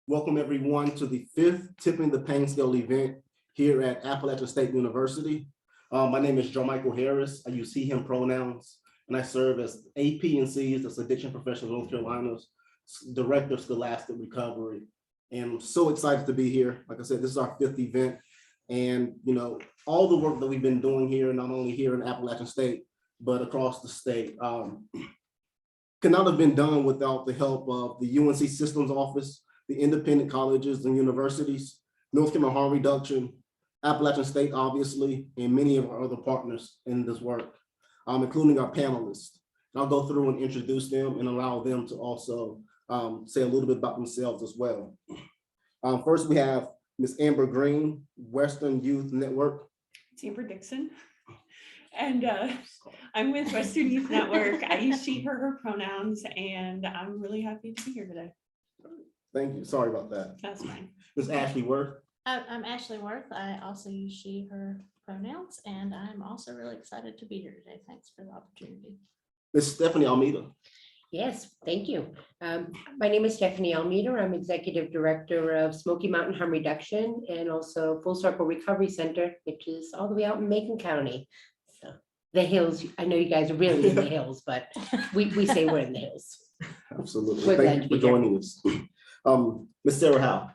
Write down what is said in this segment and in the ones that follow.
Welcome everyone to the 5th Tipping the Pain Scale event here at Appalachian State University. My name is Joe Michael Harris. I use he, him pronouns, and I serve as APNC's, that's Addiction Professional North Carolina's Director of Scholastic Recovery. And I'm so excited to be here. Like I said, this is our 5th event. And all the work that we've been doing here, not only here in Appalachian State, but across the state, could not have been done without the help of the UNC Systems office, the independent colleges and universities, North Carolina Harm Reduction, Appalachian State, obviously, and many of our other partners in this work, including our panelists. And I'll go through and introduce them and allow them to also say a little bit about themselves as well. First, we have Ms. Amber Green, Western Youth Network. It's Amber Dixon. And I'm with Western Youth Network. I use she, her pronouns, and I'm really happy to be here today. Thank you. Sorry about that. That's fine. Ms. Ashley Worth. I'm Ashley Worth. I also use she, her pronouns, and I'm also really excited to be here today. Thanks for the opportunity. Ms. Stephanie Almeida. Yes, thank you. My name is Stephanie Almeida. I'm Executive Director of Smoky Mountain Harm Reduction and also Full Circle Recovery Center, which is all the way out in Macon County. So the hills, I know you guys are really in the hills, but we say we're in the hills. Absolutely. Thank you for joining us. Ms. Sarah Howe.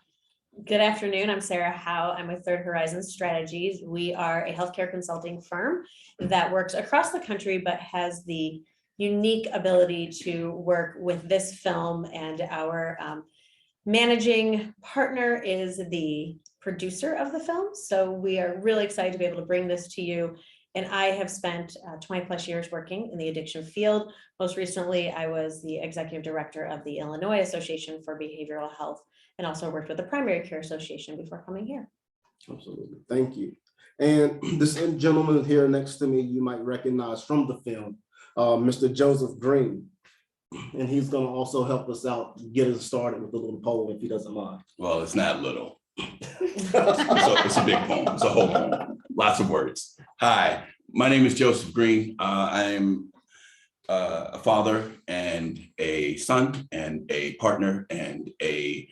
Good afternoon. I'm Sarah Howe. I'm with Third Horizon Strategies. We are a healthcare consulting firm that works across the country, but has the unique ability to work with this film, and our managing partner is the producer of the film. So we are really excited to be able to bring this to you. And I have spent 20 plus years working in the addiction field. Most recently, I was the executive director of the Illinois Association for Behavioral Health, and also worked with the Primary Care Association before coming here. Absolutely. Thank you. And this gentleman here next to me, you might recognize from the film, Mr. Joseph Green. And he's going to also help us out, get us started with a little poem, if he doesn't mind. Well, it's not little. It's a big poem. It's a whole poem. Lots of words. Hi, my name is Joseph Green. I am a father and a son and a partner and a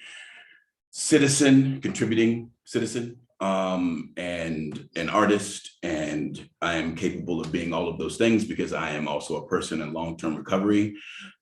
citizen, contributing citizen, and an artist. And I am capable of being all of those things because I am also a person in long-term recovery.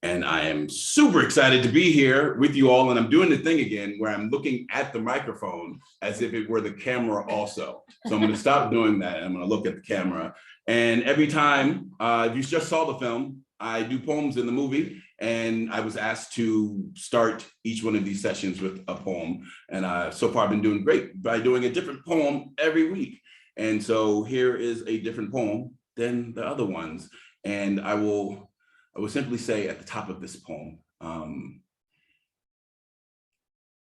And I am super excited to be here with you all. And I'm doing the thing again where I'm looking at the microphone as if it were the camera also. So I'm going to stop doing that. I'm going to look at the camera. And every time, if you just saw the film, I do poems in the movie. And I was asked to start each one of these sessions with a poem. And so far I've been doing great by doing a different poem every week. And so here is a different poem than the other ones. And I will simply say at the top of this poem,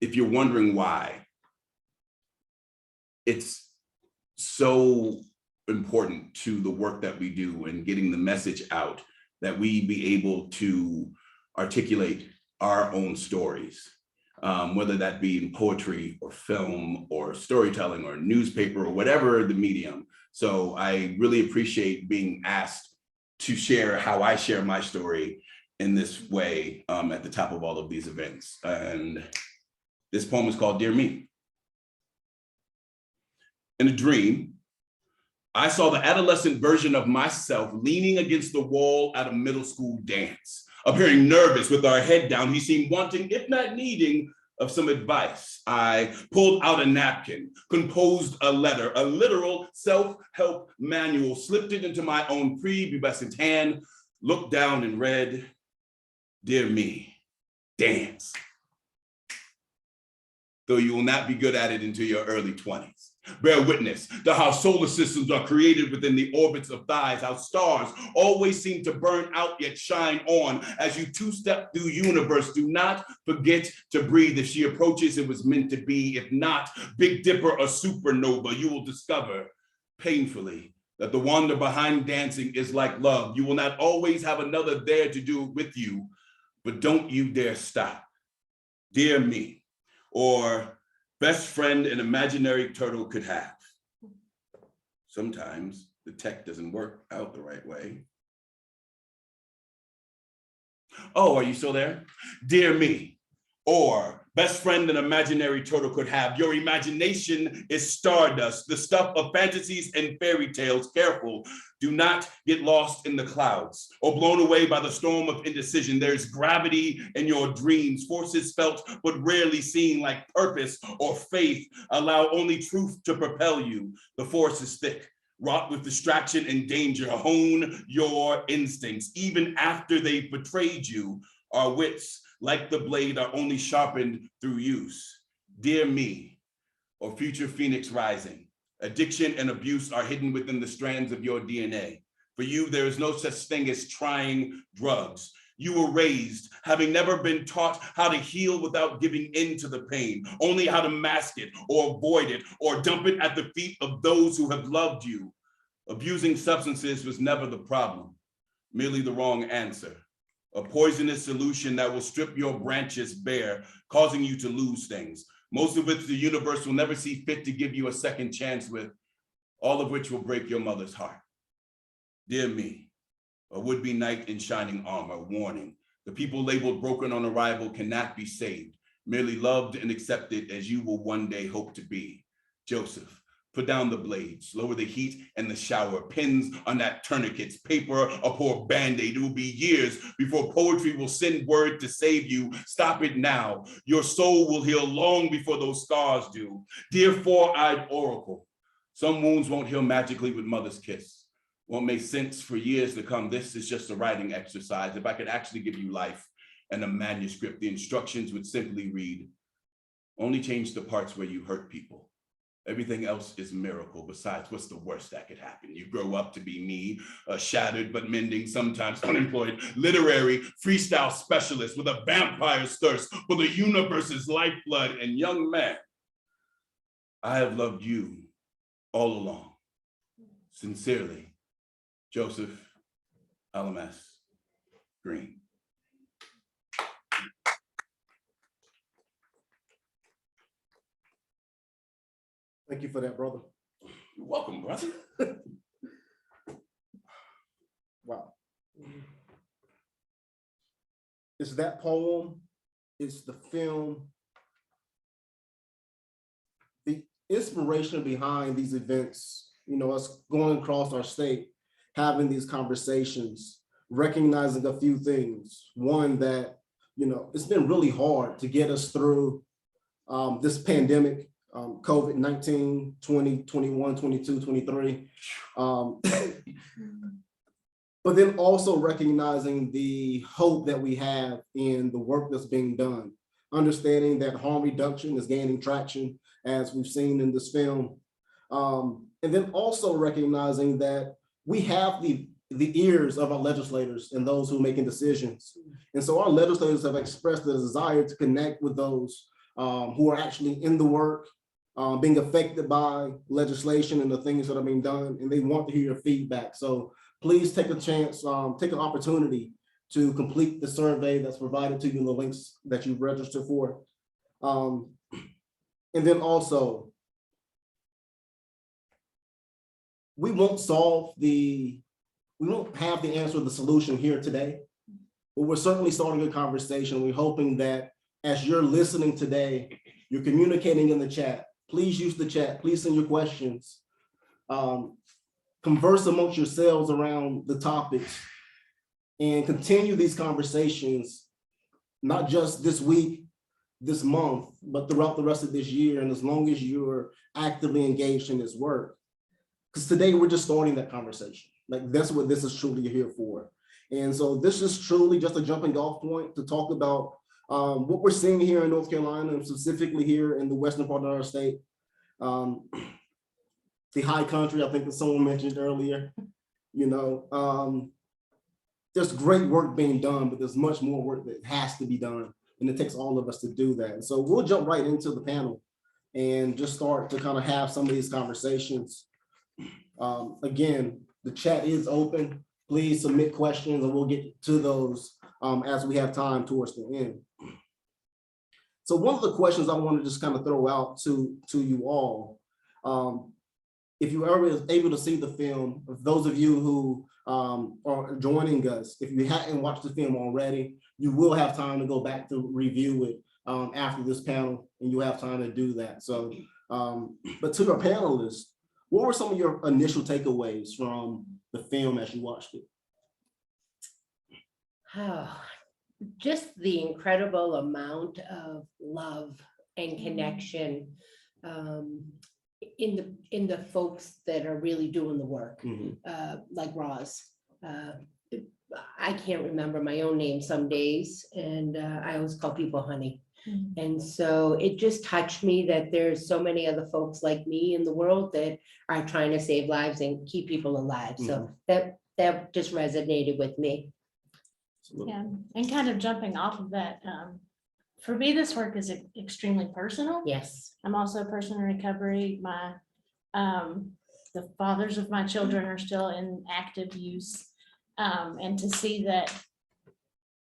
if you're wondering why, it's so important to the work that we do and getting the message out that we be able to articulate our own stories, whether that be in poetry or film or storytelling or newspaper or whatever the medium. So I really appreciate being asked to share how I share my story in this way at the top of all of these events. And this poem is called Dear Me. In a dream, I saw the adolescent version of myself leaning against the wall at a middle school dance. Appearing nervous with our head down, he seemed wanting, if not needing, of some advice. I pulled out a napkin, composed a letter, a literal self-help manual, slipped it into my own prepubescent hand, looked down and read, Dear Me, dance. Though you will not be good at it until your early 20s. Bear witness to how solar systems are created within the orbits of thighs, how stars always seem to burn out yet shine on as you two-step through universe. Do not forget to breathe. If she approaches, it was meant to be. If not, Big Dipper or supernova, you will discover painfully that the wonder behind dancing is like love. You will not always have another there to do it with you, but don't you dare stop. Dear Me, or best friend an imaginary turtle could have. Sometimes the tech doesn't work out the right way. Oh, are you still there? Dear Me, or best friend an imaginary turtle could have. Your imagination is stardust, the stuff of fantasies and fairy tales. Careful, do not get lost in the clouds or blown away by the storm of indecision. There's gravity in your dreams, forces felt but rarely seen, like purpose or faith. Allow only truth to propel you. The force is thick, wrought with distraction and danger. Hone your instincts, even after they've betrayed you. Our wits, like the blade, are only sharpened through use. Dear me, or future phoenix rising, addiction and abuse are hidden within the strands of your DNA. For you, there is no such thing as trying drugs. You were raised having never been taught how to heal without giving in to the pain, only how to mask it or avoid it or dump it at the feet of those who have loved you. Abusing substances was never the problem, merely the wrong answer. A poisonous solution that will strip your branches bare, causing you to lose things, most of which the universe will never see fit to give you a second chance with, all of which will break your mother's heart. Dear me, a would-be knight in shining armor, warning, the people labeled broken on arrival cannot be saved, merely loved and accepted as you will one day hope to be. Joseph, put down the blades, lower the heat and the shower, pins on that tourniquets, paper, a poor Band-Aid. It will be years before poetry will send word to save you. Stop it now. Your soul will heal long before those scars do. Dear four-eyed oracle, some wounds won't heal magically with mother's kiss. Won't make sense for years to come. This is just a writing exercise. If I could actually give you life and a manuscript, the instructions would simply read, only change the parts where you hurt people. Everything else is a miracle. Besides, what's the worst that could happen? You grow up to be me, a shattered but mending, sometimes unemployed, literary freestyle specialist with a vampire's thirst for the universe's lifeblood. And young man, I have loved you all along. Sincerely, Joseph LMS Green. Thank you for that, brother. You're welcome, brother. Wow. It's that poem, it's the film. The inspiration behind these events, you know, us going across our state, having these conversations, recognizing a few things. One, that, you know, it's been really hard to get us through this pandemic. COVID-19, 20, 21, 22, 23. But then also recognizing the hope that we have in the work that's being done, understanding that harm reduction is gaining traction, as we've seen in this film. And then also recognizing that we have the ears of our legislators and those who are making decisions. And so our legislators have expressed the desire to connect with those who are actually in the work, being affected by legislation and the things that are being done, and they want to hear your feedback. So please take a chance, take an opportunity to complete the survey that's provided to you in the links that you've registered for. And then also, we won't have the answer to the solution here today, but we're certainly starting a conversation. We're hoping that as you're listening today, you're communicating in the chat. Please use the chat. Please send your questions. Converse amongst yourselves around the topics and continue these conversations, not just this week, this month, but throughout the rest of this year, and as long as you're actively engaged in this work. Because today we're just starting that conversation. Like, that's what this is truly here for. And so this is truly just a jumping off point to talk about what we're seeing here in North Carolina, and specifically here in the western part of our state. The high country, I think that someone mentioned earlier, you know, there's great work being done, but there's much more work that has to be done. And it takes all of us to do that. And so we'll jump right into the panel and just start to kind of have some of these conversations. Again, the chat is open. Please submit questions and we'll get to those as we have time towards the end. So one of the questions I want to just kind of throw out to you all, if you were able to see the film, those of you who are joining us, if you hadn't watched the film already, you will have time to go back to review it after this panel, and you have time to do that. So, but to our panelists, what were some of your initial takeaways from the film as you watched it? Just the incredible amount of love and connection in the folks that are really doing the work, like Roz. I can't remember my own name some days, and I always call people honey. And so it just touched me that there's so many other folks like me in the world that are trying to save lives and keep people alive. So that just resonated with me. Yeah, and kind of jumping off of that, for me, this work is extremely personal. Yes. I'm also a person in recovery. The fathers of my children are still in active use. And to see that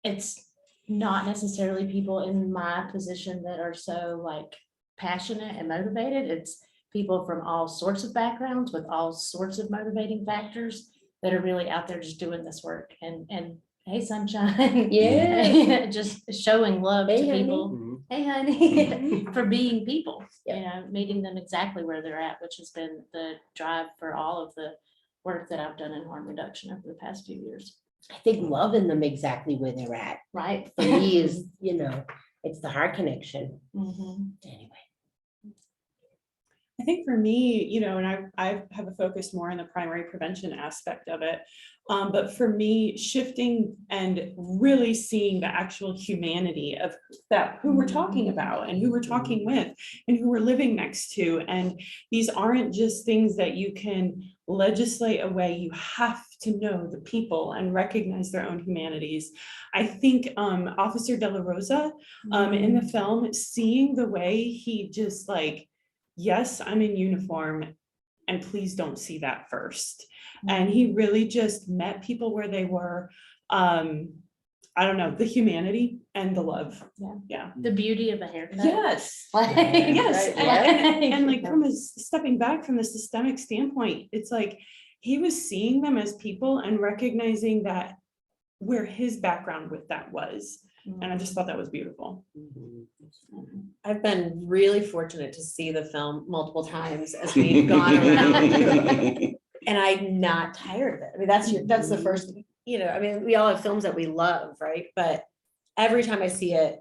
it's not necessarily people in my position that are so like passionate and motivated. It's people from all sorts of backgrounds with all sorts of motivating factors that are really out there just doing this work. And hey, sunshine. Yeah. Just showing love Hey, to honey. people. Hey, honey, for being people, meeting them exactly where they're at, which has been the drive for all of the work that I've done in harm reduction over the past few years. I think loving them exactly where they're at, Right. for me is, it's the heart connection. Anyway. I think for me, and I have a focus more on the primary prevention aspect of it. But for me, shifting and really seeing the actual humanity of that, who we're talking about and who we're talking with and who we're living next to. And these aren't just things that you can legislate away. You have to know the people and recognize their own humanities. I think Officer De La Rosa in the film, seeing the way he just like, yes, I'm in uniform and please don't see that first. And he really just met people where they were. I don't know, the humanity and the love. Yeah. The beauty of a haircut. Yes. Like, Yes. right, And like from a stepping back from the systemic standpoint, it's like he was seeing them as people and recognizing that where his background with that was. And I just thought that was beautiful. I've been really fortunate to see the film multiple times as we've gone around. And I'm not tired of it. I mean, that's the first, I mean, we all have films that we love, right? But every time I see it,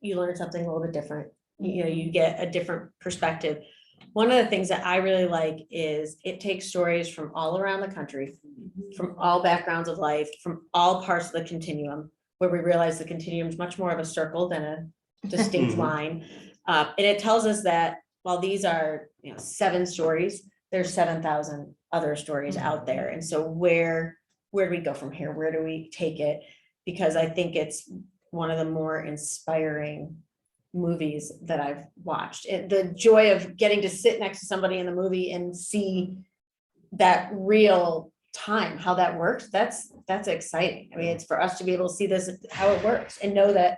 you learn something a little bit different. You get a different perspective. One of the things that I really like is it takes stories from all around the country, from all backgrounds of life, from all parts of the continuum, where we realize the continuum is much more of a circle than a distinct line. And it tells us that while these are 7 stories, there's 7,000 other stories out there. And so where do we go from here? Where do we take it? Because I think it's one of the more inspiring movies that I've watched. The joy of getting to sit next to somebody in the movie and see that real time, how that works, that's exciting. I mean, it's for us to be able to see this, how it works, and know that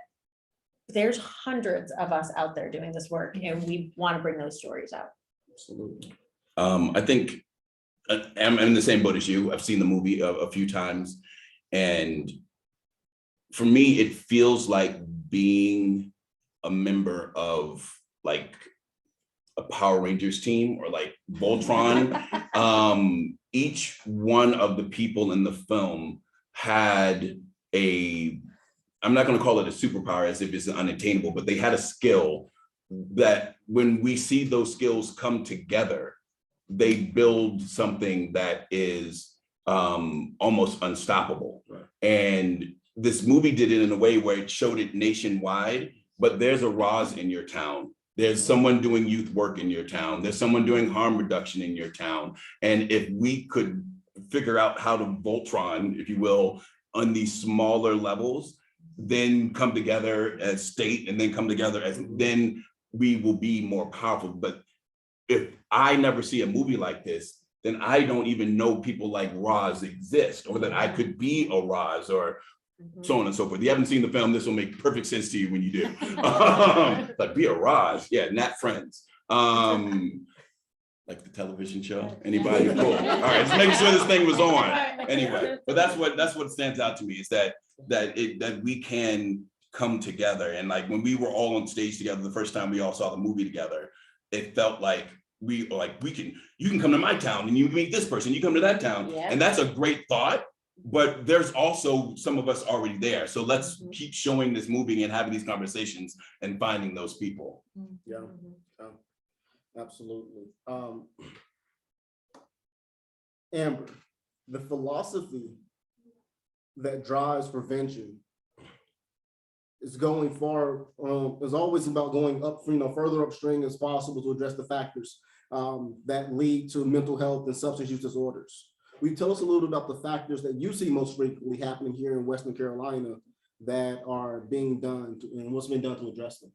there's hundreds of us out there doing this work, and we want to bring those stories out. Absolutely. I think I'm in the same boat as you. I've seen the movie a few times, and for me, it feels like being a member of like a Power Rangers team or like Voltron. Each one of the people in the film had I'm not going to call it a superpower as if it's unattainable, but they had a skill that when we see those skills come together, they build something that is almost unstoppable. Right. And this movie did it in a way where it showed it nationwide, but there's a Roz in your town. There's someone doing youth work in your town. There's someone doing harm reduction in your town. And if we could figure out how to Voltron, if you will, on these smaller levels, then come together as state and then come together as, then we will be more powerful. But if I never see a movie like this, then I don't even know people like Roz exist, or that I could be a Roz, or so on and so forth. If you haven't seen the film, this will make perfect sense to you when you do. Like be a Roz, yeah, Nat Friends. Like the television show. Anybody? Cool. All right, just making sure this thing was on. Anyway, but that's what stands out to me is that we can come together. And like when we were all on stage together the first time we all saw the movie together, it felt like you can come to my town and you meet this person, you come to that town. Yeah. And that's a great thought, but there's also some of us already there. So let's keep showing this movie and having these conversations and finding those people. Yeah, absolutely. Amber, the philosophy that drives prevention is going far, is always about going up, further upstream as possible to address the factors that lead to mental health and substance use disorders. Will you tell us a little bit about the factors that you see most frequently happening here in Western Carolina that are being done and what's been done to address them?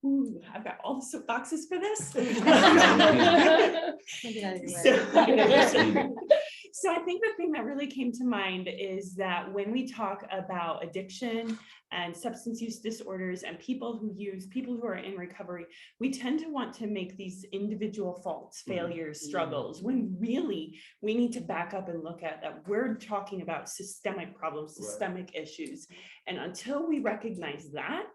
Ooh, I've got all the soapboxes for this. So I think the thing that really came to mind is that when we talk about addiction and substance use disorders and people who are in recovery, we tend to want to make these individual faults, failures, struggles, when really we need to back up and look at that. We're talking about systemic problems, systemic issues. And until we recognize that,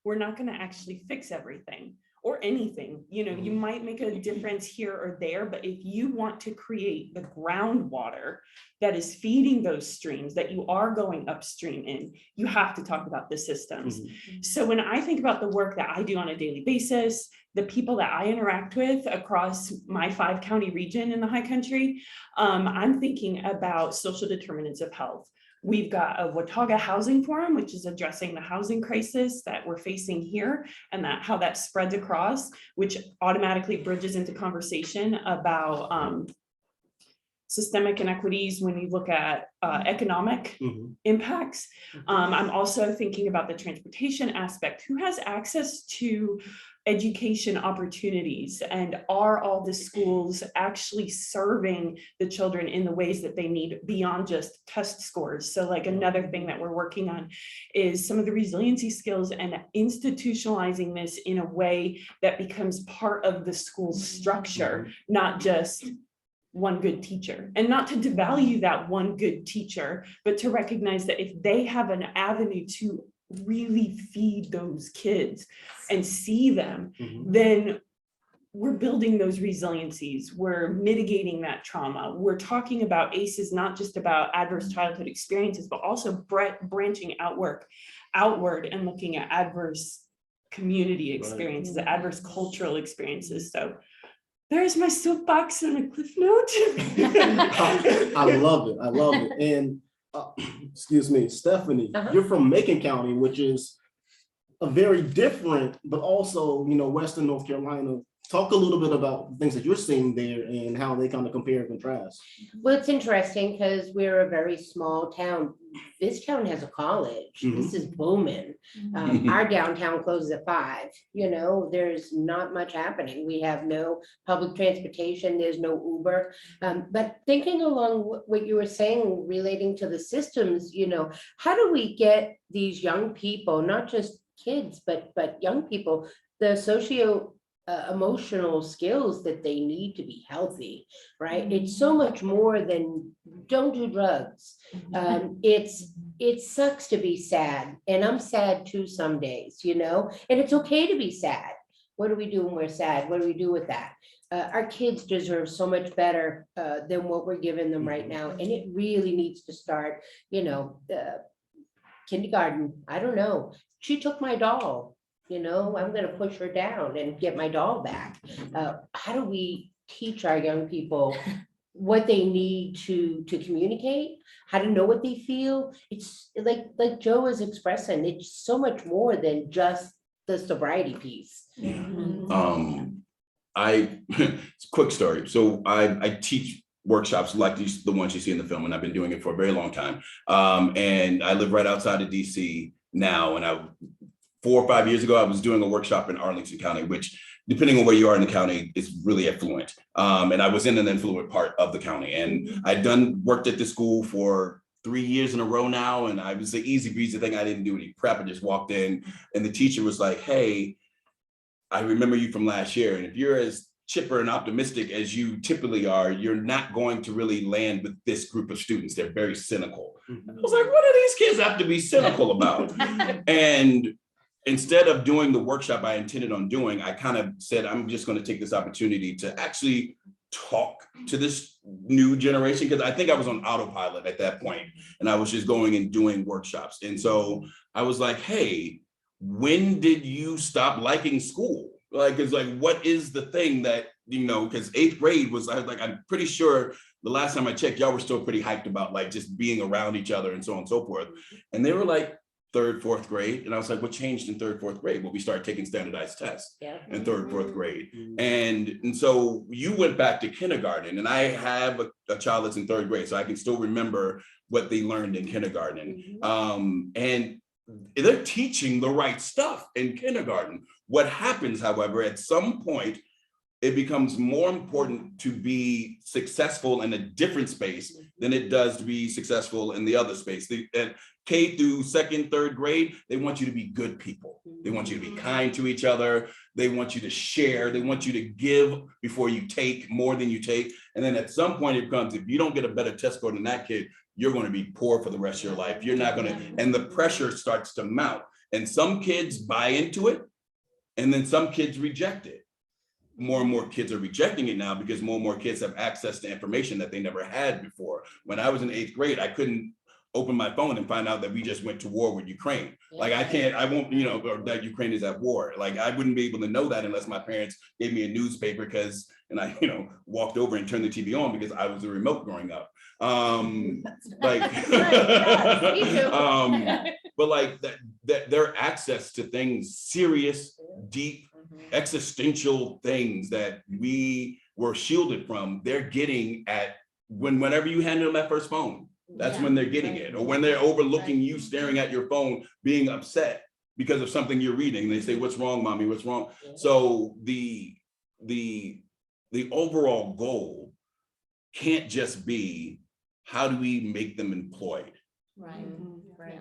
we're not going to actually fix everything or anything. You might make a difference here or there, but if you want to create the groundwater that is feeding those streams that you are going upstream in, you have to talk about the systems. So when I think about the work that I do on a daily basis, the people that I interact with across my 5-county region in the High Country, I'm thinking about social determinants of health. We've got a Watauga Housing Forum, which is addressing the housing crisis that we're facing here and how that spreads across, which automatically bridges into conversation about systemic inequities when you look at economic impacts. I'm also thinking about the transportation aspect. Who has access to education opportunities, and are all the schools actually serving the children in the ways that they need beyond just test scores? So like another thing that we're working on is some of the resiliency skills and institutionalizing this in a way that becomes part of the school structure, not just one good teacher, and not to devalue that one good teacher, but to recognize that if they have an avenue to really feed those kids and see them, then we're building those resiliencies, we're mitigating that trauma. We're talking about ACEs, not just about adverse childhood experiences, but also branching outward and looking at adverse community experiences, adverse cultural experiences. So there's my soapbox and a cliff note. I love it. And excuse me, Stephanie, you're from Macon County, which is a very different, but also, Western North Carolina. Talk a little bit about things that you're seeing there and how they kind of compare and contrast. Well, it's interesting because we're a very small town. This town has a college. This is Boone. Our downtown closes at 5. There's not much happening. We have no public transportation. There's no Uber. But thinking along what you were saying relating to the systems, how do we get these young people, not just kids, but young people, the emotional skills that they need to be healthy, right? It's so much more than don't do drugs. It sucks to be sad, and I'm sad too some days, and it's okay to be sad. What do we do when we're sad? What do we do with that? Our kids deserve so much better than what we're giving them right now, and it really needs to start, kindergarten. I don't know. She took my doll. I'm going to push her down and get my doll back. How do we teach our young people what they need to communicate, how to know what they feel? It's like Joe was expressing, it's so much more than just the sobriety piece. It's a quick story. So I teach workshops like the ones you see in the film, and I've been doing it for a very long time. And I live right outside of DC now, and 4 or 5 years ago, I was doing a workshop in Arlington County, which, depending on where you are in the county, is really affluent. And I was in an affluent part of the county, and I'd worked at the school for 3 years in a row now. And I was the easy breezy thing. I didn't do any prep. I just walked in, and the teacher was like, "Hey, I remember you from last year. And if you're as chipper and optimistic as you typically are, you're not going to really land with this group of students. They're very cynical. I was like, what do these kids have to be cynical about? And instead of doing the workshop I intended on doing, I kind of said, I'm just going to take this opportunity to actually talk to this new generation, because I think I was on autopilot at that point, and I was just going and doing workshops. And so I was like, hey, when did you stop liking school? Like, it's like, what is the thing that, you know, because 8th grade was, I was like, I'm pretty sure the last time I checked, y'all were still pretty hyped about like just being around each other and so on and so forth. And they were like 3rd, 4th grade. And I was like, what changed in 3rd, 4th grade? Well, we started taking standardized tests in 3rd, 4th grade. And so you went back to kindergarten, and I have a child that's in 3rd grade, so I can still remember what they learned in kindergarten. And they're teaching the right stuff in kindergarten. What happens, however, at some point, it becomes more important to be successful in a different space than it does to be successful in the other space. At K through 2nd, 3rd grade, they want you to be good people. They want you to be kind to each other. They want you to share. They want you to give before you take, more than you take. And then at some point it becomes, if you don't get a better test score than that kid, you're going to be poor for the rest of your life. You're not going to, and the pressure starts to mount. And some kids buy into it, and then some kids reject it. More and more kids are rejecting it now because more and more kids have access to information that they never had before. When I was in 8th grade, I couldn't open my phone and find out that we just went to war with Ukraine. Like I won't, you know, or that Ukraine is at war. Like I wouldn't be able to know that unless my parents gave me a newspaper, and I, you know, walked over and turned the TV on because I was a remote growing up. Like, but like that their access to things, serious, deep, existential things that we were shielded from, they're getting at whenever you hand them that first phone. That's when they're getting it, or when they're overlooking you, staring at your phone, being upset because of something you're reading. They say, "What's wrong, mommy? What's wrong?" So the overall goal can't just be how do we make them employed? Right.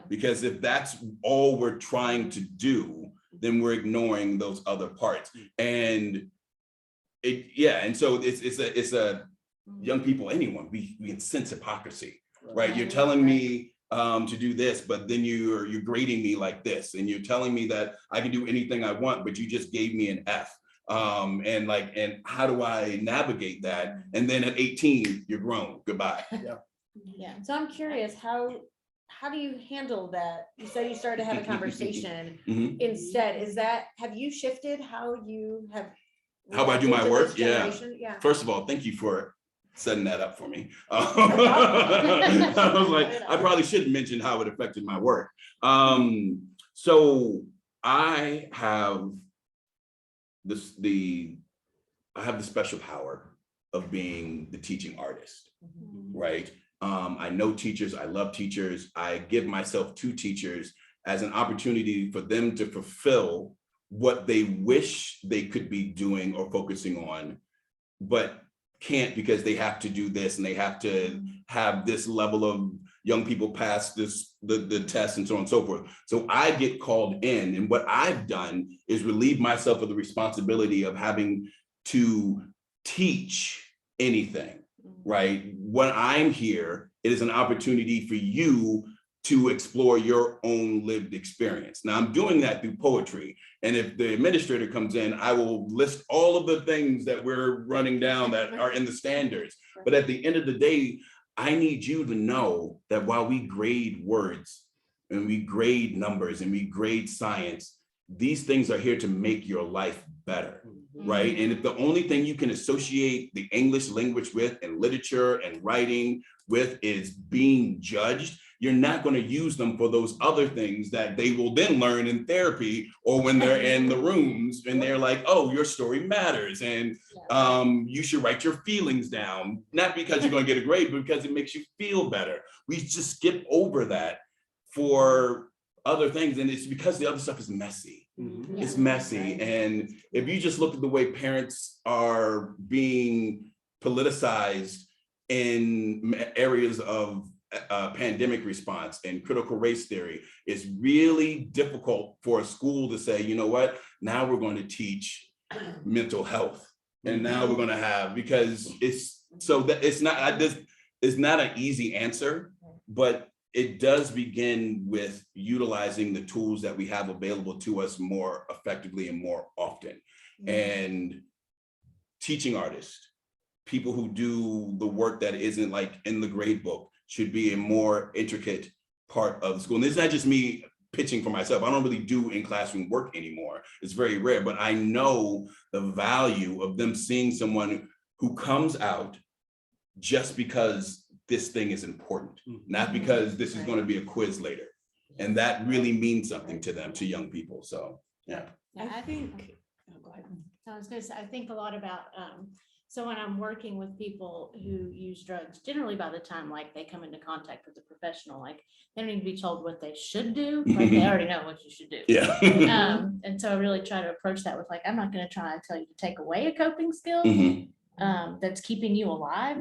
Because if that's all we're trying to do, then we're ignoring those other parts. And and so it's a young people, anyone, we can sense hypocrisy. Right, you're telling me to do this, but then you're grading me like this, and you're telling me that I can do anything I want, but you just gave me an F. And how do I navigate that? And then at 18, you're grown. Goodbye. Yeah. So I'm curious, how do you handle that? You said you started to have a conversation instead. Have you shifted how you have? How do I do my reacted to work? this Yeah. generation? First of all, thank you for setting that up for me. I was like, I probably shouldn't mention how it affected my work. So I have the special power of being the teaching artist, right? I know teachers, I love teachers. I give myself to teachers as an opportunity for them to fulfill what they wish they could be doing or focusing on, but can't because they have to do this and they have to have this level of young people pass the test and so on and so forth. So I get called in, and what I've done is relieve myself of the responsibility of having to teach anything, right? When I'm here, it is an opportunity for you to explore your own lived experience. Now I'm doing that through poetry. And if the administrator comes in, I will list all of the things that we're running down that are in the standards. But at the end of the day, I need you to know that while we grade words and we grade numbers and we grade science, these things are here to make your life better, right? And if the only thing you can associate the English language with and literature and writing with is being judged, you're not going to use them for those other things that they will then learn in therapy or when they're in the rooms and they're like, oh, your story matters. And you should write your feelings down, not because you're going to get a grade, but because it makes you feel better. We just skip over that for other things. And it's because the other stuff is messy. It's messy. And if you just look at the way parents are being politicized in areas of pandemic response and critical race theory, it's really difficult for a school to say, you know what, now we're going to teach mental health And now we're gonna have, because it's, so that it's not, it's not an easy answer, but it does begin with utilizing the tools that we have available to us more effectively and more often. And teaching artists, people who do the work that isn't like in the grade book, should be a more intricate part of the school. And this is not just me pitching for myself. I don't really do in classroom work anymore. It's very rare, but I know the value of them seeing someone who comes out just because this thing is important, not because this is going to be a quiz later. And that really means something to them, to young people. So, yeah. I think, oh, go ahead. I was gonna say, I think a lot about, so when I'm working with people who use drugs, generally by the time like they come into contact with a professional, like they don't need to be told what they should do, like they already know what you should do. Yeah. And so I really try to approach that with like, I'm not gonna try and tell you to take away a coping skill that's keeping you alive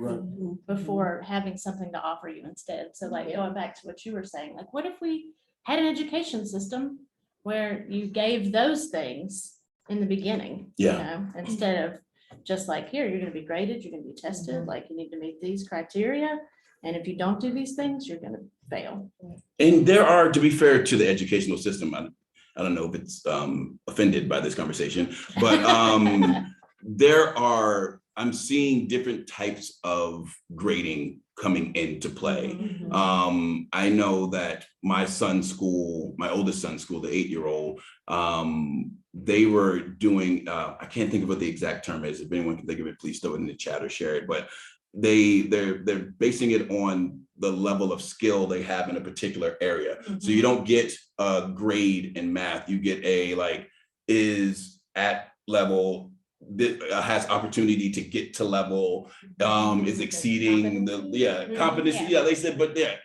before having something to offer you instead. So like going back to what you were saying, like what if we had an education system where you gave those things in the beginning, you know, instead of just like, here, you're gonna be graded, you're gonna be tested, like you need to meet these criteria. And if you don't do these things, you're gonna fail. And there are, to be fair to the educational system, I don't know if it's offended by this conversation, but I'm seeing different types of grading coming into play. I know that my son's school, my oldest son's school, the 8-year-old, they were doing, I can't think of what the exact term is. If anyone can think of it, please throw it in the chat or share it. But they're basing it on the level of skill they have in a particular area. So you don't get a grade in math, you get a like, is at level, has opportunity to get to level, is exceeding the competency. Yeah, they said, but that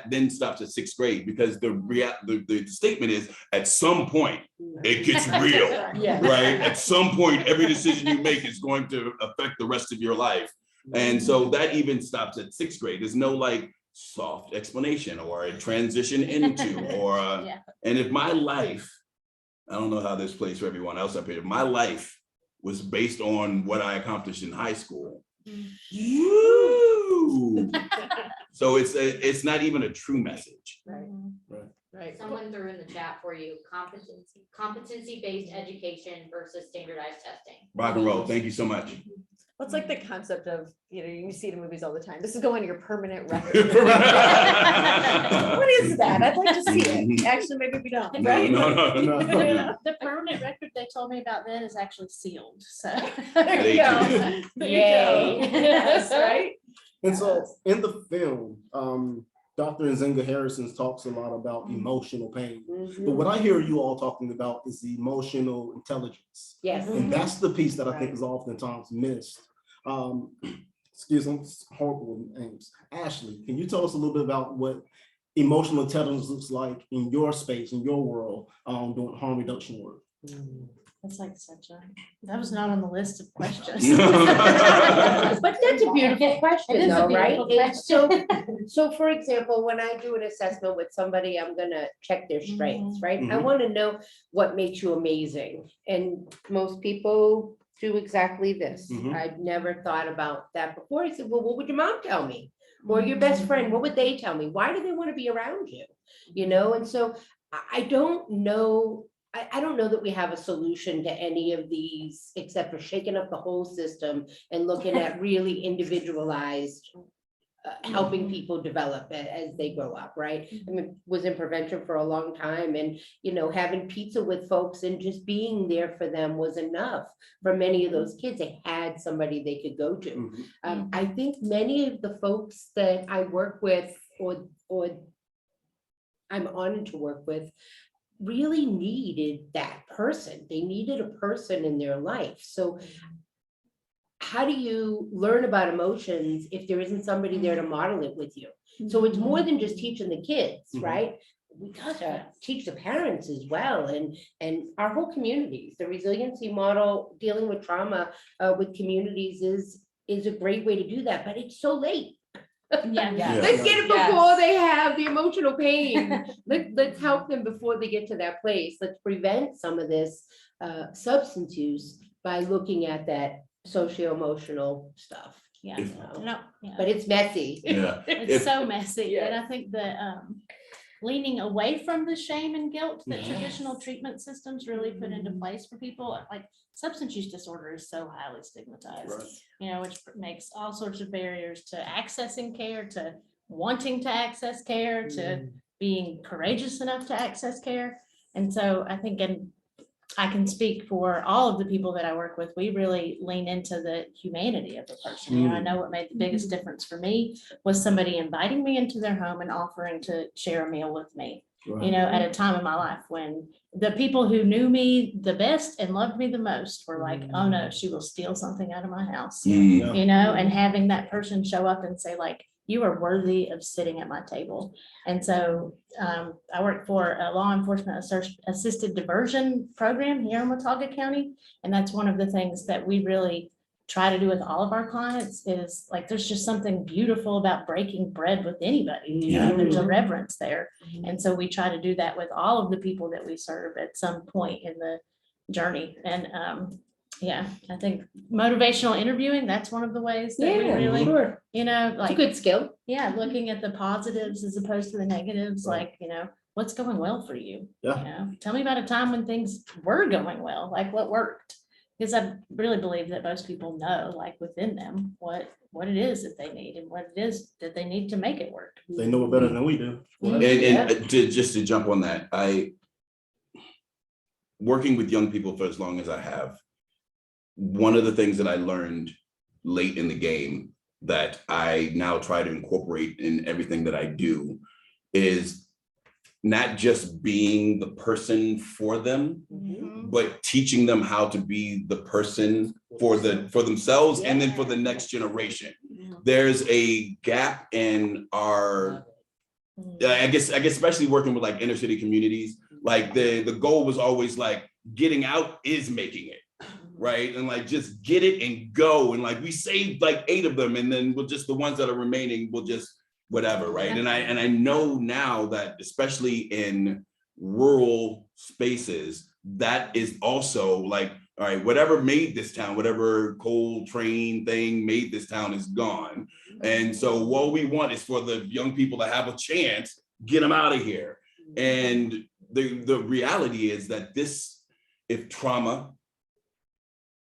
then stops at 6th grade, because the statement is at some point it gets real, right? At some point, every decision you make is going to affect the rest of your life. And so that even stops at 6th grade. There's no like soft explanation or a transition into, or, and if my life, I don't know how this plays for everyone else up here, my life was based on what I accomplished in high school. So it's not even a true message. Right. Someone threw in the chat for you, competency-based education versus standardized testing. Rock and roll. Thank you so much. What's like the concept of, you see it in movies all the time. This is going on your permanent record. What is that? I'd like to see it. Actually, maybe we don't. Right? No. The permanent record they told me about then is actually sealed, so. There you go. Yay. Yes, right? And so in the film, Dr. Nzinga Harrison talks a lot about emotional pain. But what I hear you all talking about is the emotional intelligence. Yes. And that's the piece that I think is oftentimes missed. Excuse me, horrible names. Ashley, can you tell us a little bit about what emotional intelligence looks like in your space, in your world, doing harm reduction work? That's like that was not on the list of questions. But that's a beautiful question, It is a though, right? beautiful And so for example, when I do an assessment with somebody, I'm gonna check their strengths, right? I want to know what makes you amazing. And most people do exactly this. I'd never thought about that before. I said, well, what would your mom tell me? Or your best friend, what would they tell me? Why do they want to be around you? You know, and so I don't know. I don't know that we have a solution to any of these, except for shaking up the whole system and looking at really individualized, helping people develop as they grow up, right? I mean, was in prevention for a long time, and, you know, having pizza with folks and just being there for them was enough for many of those kids. They had somebody they could go to. I think many of the folks that I work with or I'm honored to work with really needed that person. They needed a person in their life. So how do you learn about emotions if there isn't somebody there to model it with you? So it's more than just teaching the kids, right? We gotta teach the parents as well, and our whole communities. The resiliency model, dealing with trauma with communities is a great way to do that, but it's so late. Let's get it before they have the emotional pain. Let's help them before they get to that place. Let's prevent some of this substance use by looking at that socio-emotional stuff. Yeah, If- no, yeah. But it's messy. Yeah. It's If- so messy, and I think that leaning away from the shame and guilt that Yes. traditional treatment systems really put into place for people, like substance use disorder is so highly stigmatized. Right. You know, which makes all sorts of barriers to accessing care, to wanting to access care, to being courageous enough to access care. And so I think, and I can speak for all of the people that I work with, we really lean into the humanity of the person. You know, I know what made the biggest difference for me was somebody inviting me into their home and offering to share a meal with me, you know, at a time in my life when the people who knew me the best and loved me the most were like, oh no, she will steal something out of my house, Mm. you know, and having that person show up and say like, you are worthy of sitting at my table. And so I work for a law enforcement assisted diversion program here in Watauga County. And that's one of the things that we really try to do with all of our clients is like, there's just something beautiful about breaking bread with anybody. You know, there's a reverence there. And so we try to do that with all of the people that we serve at some point in the journey. And yeah, I think motivational interviewing, that's one of the ways that we really, Sure. you know, It's a like, good skill. yeah, looking at the positives as opposed to the negatives, Right. like, you know, what's going well for you? Yeah. You know, tell me about a time when things were going well, like what worked. Because I really believe that most people know, like within them, what it is that they need and what it is that they need to make it work. They know it better than we do. And just to jump on that, working with young people for as long as I have, one of the things that I learned late in the game that I now try to incorporate in everything that I do is not just being the person for them, but teaching them how to be the person for themselves and then for the next generation. There's a gap in our, I guess especially working with like inner city communities, like the goal was always like getting out is making it. Right. And like, just get it and go. And like, we saved like 8 of them. And then we'll just, the ones that are remaining, will just whatever. Right. And I know now that especially in rural spaces, that is also like, all right, whatever made this town, whatever coal train thing made this town is gone. And so what we want is for the young people to have a chance, get them out of here. And the reality is that if trauma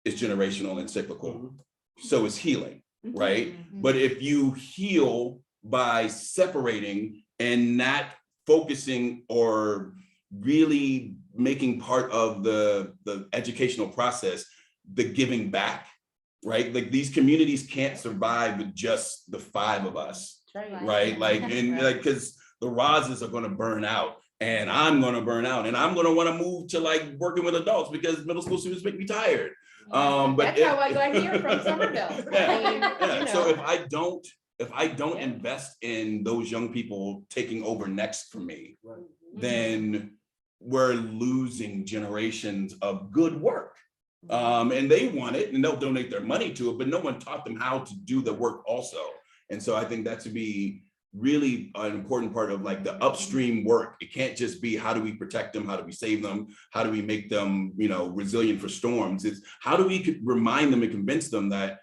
is generational and cyclical, so is healing, right? But if you heal by separating and not focusing or really making part of the educational process, the giving back, right? Like these communities can't survive with just the 5 of us, right? Like, and like, because the Rozes are going to burn out and I'm going to burn out and I'm going to want to move to like working with adults because middle school students make me tired. But That's how I got here from Somerville. Yeah. So if I don't invest in those young people taking over next for me, then we're losing generations of good work. And they want it and they'll donate their money to it, but no one taught them how to do the work also. And so I think that to be really an important part of like the upstream work. It can't just be how do we protect them, how do we save them, how do we make them, resilient for storms. It's how do we remind them and convince them that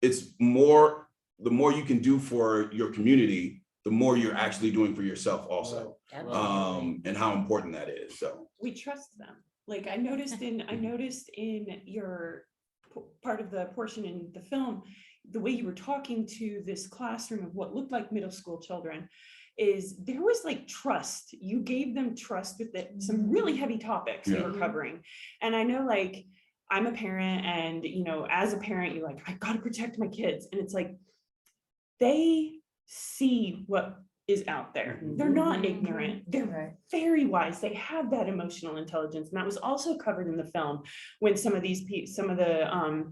it's more, the more you can do for your community, the more you're actually doing for yourself also. And how important that is. So We trust them. Like I noticed in your part of the portion in the film, the way you were talking to this classroom of what looked like middle school children, is there was like trust. You gave them trust with some really heavy topics you were covering. And I know like I'm a parent and, as a parent, you're like, I got to protect my kids. And it's like, they see what is out there. They're not ignorant. They're very wise. They have that emotional intelligence. And that was also covered in the film when some of the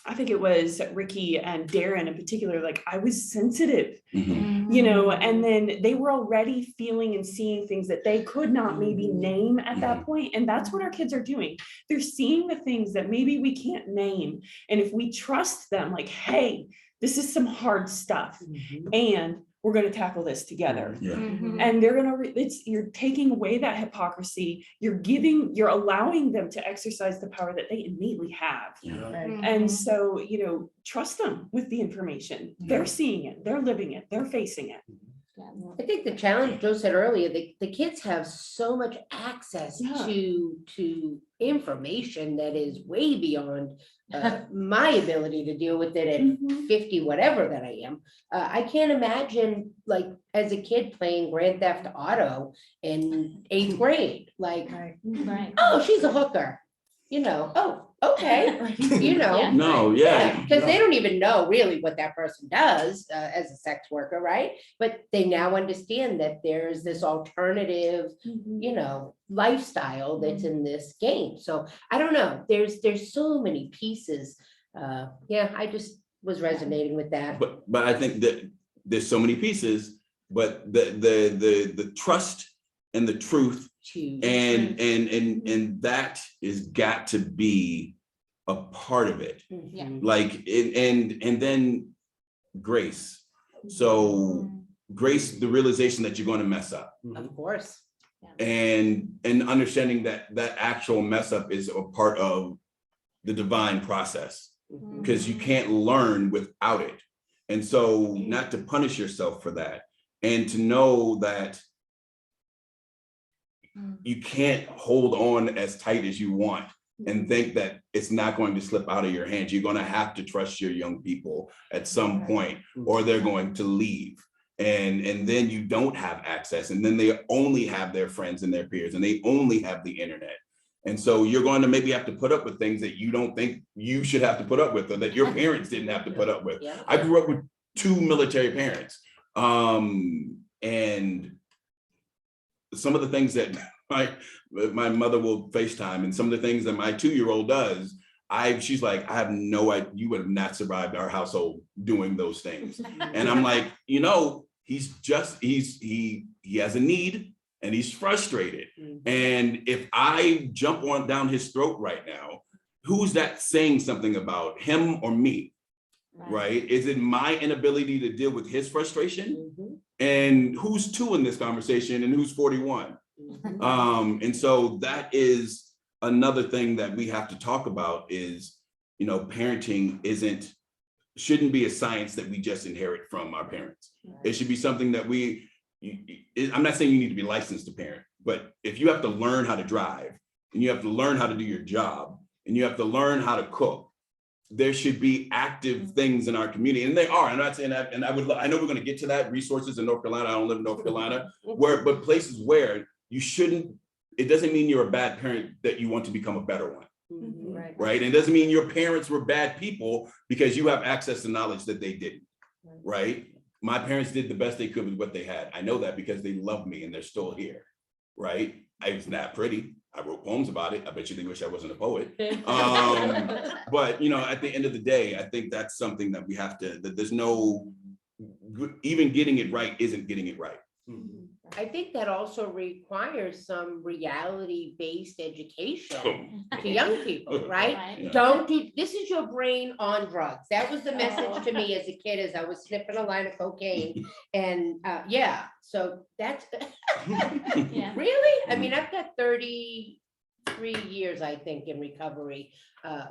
I think it was Ricky and Darren in particular, like I was sensitive, and then they were already feeling and seeing things that they could not maybe name at that point. And that's what our kids are doing. They're seeing the things that maybe we can't name. And if we trust them, like, hey, this is some hard stuff. And we're going to tackle this together. Yeah. And they're gonna, you're taking away that hypocrisy, you're allowing them to exercise the power that they innately have. And so, trust them with the information. They're seeing it, they're living it, they're facing it. I think the challenge, Joe said earlier, the kids have so much access Yeah. to information that is way beyond my ability to deal with it at 50, whatever that I am. I can't imagine, like, as a kid playing Grand Theft Auto in 8th grade, like, Right. oh, she's a hooker, oh, okay, Yeah. No, yeah. because they don't even know really what that person does as a sex worker, right? But they now understand that there's this alternative, lifestyle that's in this game. So I don't know, there's so many pieces. I just was resonating with that. But I think that there's so many pieces, but the trust and the truth and that is got to be a part of it. Yeah. Like, and then grace. So grace, the realization that you're going to mess up, Of course. and understanding that actual mess up is a part of the divine process, because you can't learn without it. And so not to punish yourself for that, and to know that you can't hold on as tight as you want and think that it's not going to slip out of your hands. You're going to have to trust your young people at some point, or they're going to leave. And then you don't have access, and then they only have their friends and their peers, and they only have the internet. And so you're going to maybe have to put up with things that you don't think you should have to put up with, or that your parents didn't have to put up with. Yeah. I grew up with 2 military parents. And some of the things that my mother will FaceTime, and some of the things that my 2-year-old does, she's like, I have no idea, you would have not survived our household doing those things. And I'm like, he has a need and he's frustrated. And if I jump down his throat right now, who's that saying something about, him or me? Right? Is it my inability to deal with his frustration? And who's 2 in this conversation and who's 41? And so that is another thing that we have to talk about is, parenting shouldn't be a science that we just inherit from our parents. It should be something that I'm not saying you need to be licensed to parent, but if you have to learn how to drive, and you have to learn how to do your job, and you have to learn how to cook, there should be active things in our community, and they are. I'm not saying that, and I know we're going to get to that, resources in North Carolina. I don't live in North Carolina, but places where you shouldn't. It doesn't mean you're a bad parent that you want to become a better one, right? And it doesn't mean your parents were bad people because you have access to knowledge that they didn't, right? My parents did the best they could with what they had. I know that because they love me and they're still here, right? It's not pretty. I wrote poems about it. I bet you they wish I wasn't a poet. But at the end of the day, I think that's something that we have to, that there's no, even getting it right isn't getting it right. I think that also requires some reality-based education to young people, right? Yeah. This is your brain on drugs. That was the message to me as a kid, as I was sniffing a line of cocaine. And so that's really, I mean, I've got 33 years, I think, in recovery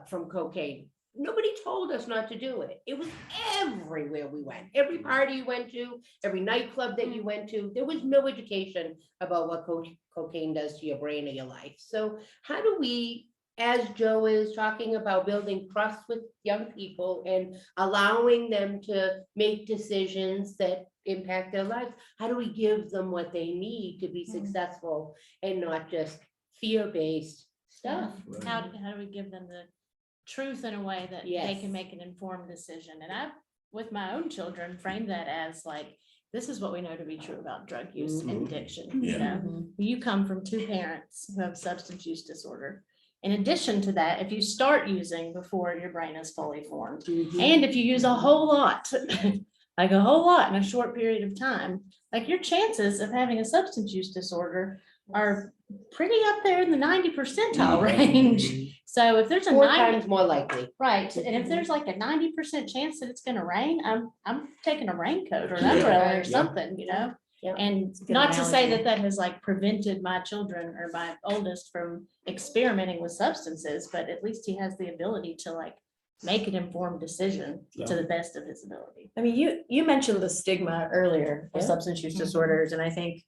from cocaine. Nobody told us not to do it. It was everywhere we went. Every party you went to, every nightclub that you went to, there was no education about what cocaine does to your brain or your life. So how do we, as Joe is talking about building trust with young people and allowing them to make decisions that impact their lives, how do we give them what they need to be successful and not just fear-based stuff? How do we give them the truth in a way that they can make an informed decision? And I've, with my own children, framed that as like, this is what we know to be true about drug use and addiction. You come from 2 parents who have substance use disorder. In addition to that, if you start using before your brain is fully formed, and if you use a whole lot, like a whole lot in a short period of time, like your chances of having a substance use disorder are pretty up there in the 90 percentile range. So if there's a 4 90, times more likely. right, and if there's like a 90% chance that it's gonna rain, I'm taking a raincoat or an Yeah. umbrella or Yeah. something, you know? Yeah. And good not to say analogy. that has like prevented my children or my oldest from experimenting with substances, but at least he has the ability to like make an informed decision to the best of his ability. I mean, you mentioned the stigma earlier of Yeah. substance use disorders, and I think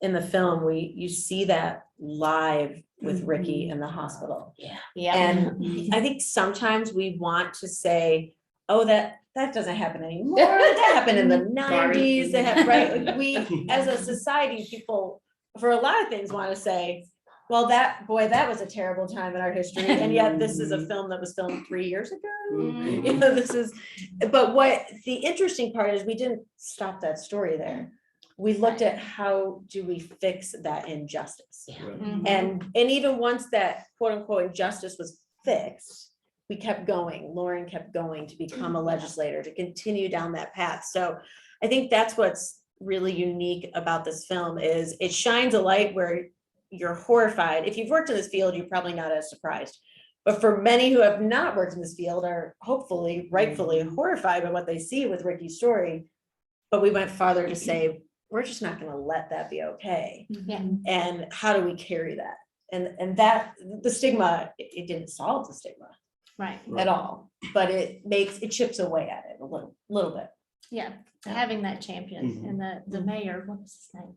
in the film, you see that live with Ricky in the hospital. Yeah. And I think sometimes we want to say, oh, that doesn't happen anymore. That happened in the 90s. Right? Like we, as a society, people, for a lot of things, want to say, well, that was a terrible time in our history. And yet this is a film that was filmed 3 years ago. Mhm. You know, but what the interesting part is we didn't stop that story there. We looked at how do we fix that injustice. Mhm. And even once that quote unquote injustice was fixed, we kept going. Lauren kept going to become a legislator, to continue down that path. So I think that's what's really unique about this film is it shines a light where you're horrified. If you've worked in this field, you're probably not as surprised. But for many who have not worked in this field are hopefully, rightfully horrified by what they see with Ricky's story. But we went farther to say, we're just not gonna let that be okay. Yeah. And how do we carry that? And that, the stigma, it didn't solve the stigma Right. at all, but it chips away at it a little bit. Yeah. Having that champion Mhm. and the mayor, what was his name?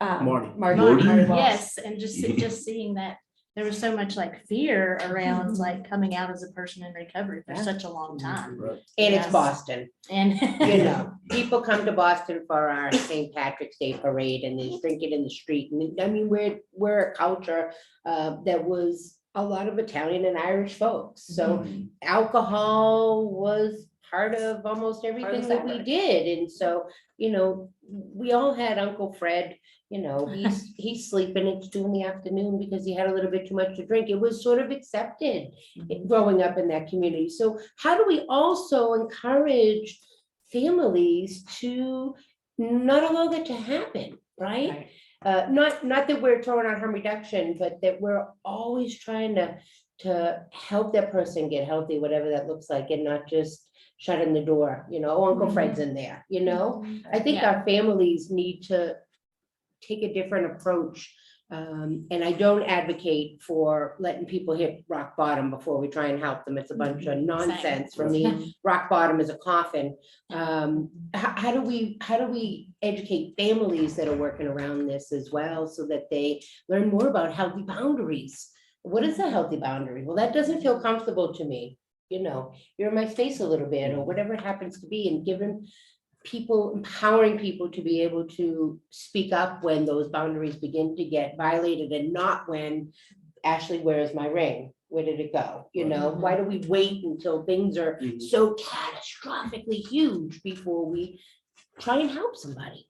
Oh, Marty. Marty Walsh. yes. And just seeing that there was so much like fear around like coming out as a person in recovery for Yeah. such a long time. Right. And it's Yes. Boston. And You know, people come to Boston for our St. Patrick's Day parade and there's drinking in the street. And I mean, we're a culture that was a lot of Italian and Irish folks. So alcohol was part of almost everything that we fabric. did. And so, you know, we all had Uncle Fred, you know, he's sleeping at 2 PM because he had a little bit too much to drink. It was sort of accepted growing up in that community. So how do we also encourage families to not allow that to happen, right? Not that we're throwing out harm reduction, but that we're always trying to help that person get healthy, whatever that looks like, and not just shutting the door, you know, Uncle Fred's in there, you know? I think Yeah. our families need to take a different approach. And I don't advocate for letting people hit rock bottom before we try and help them. It's a bunch of nonsense. For me, rock bottom is a coffin. How do we educate families that are working around this as well so that they learn more about healthy boundaries? What is a healthy boundary? Well, that doesn't feel comfortable to me. You know, you're in my face a little bit or whatever it happens to be, and giving people, empowering people to be able to speak up when those boundaries begin to get violated and not when, Ashley, where's my ring? Where did it go? You know, why do we wait until things are so catastrophically huge before we try and help somebody?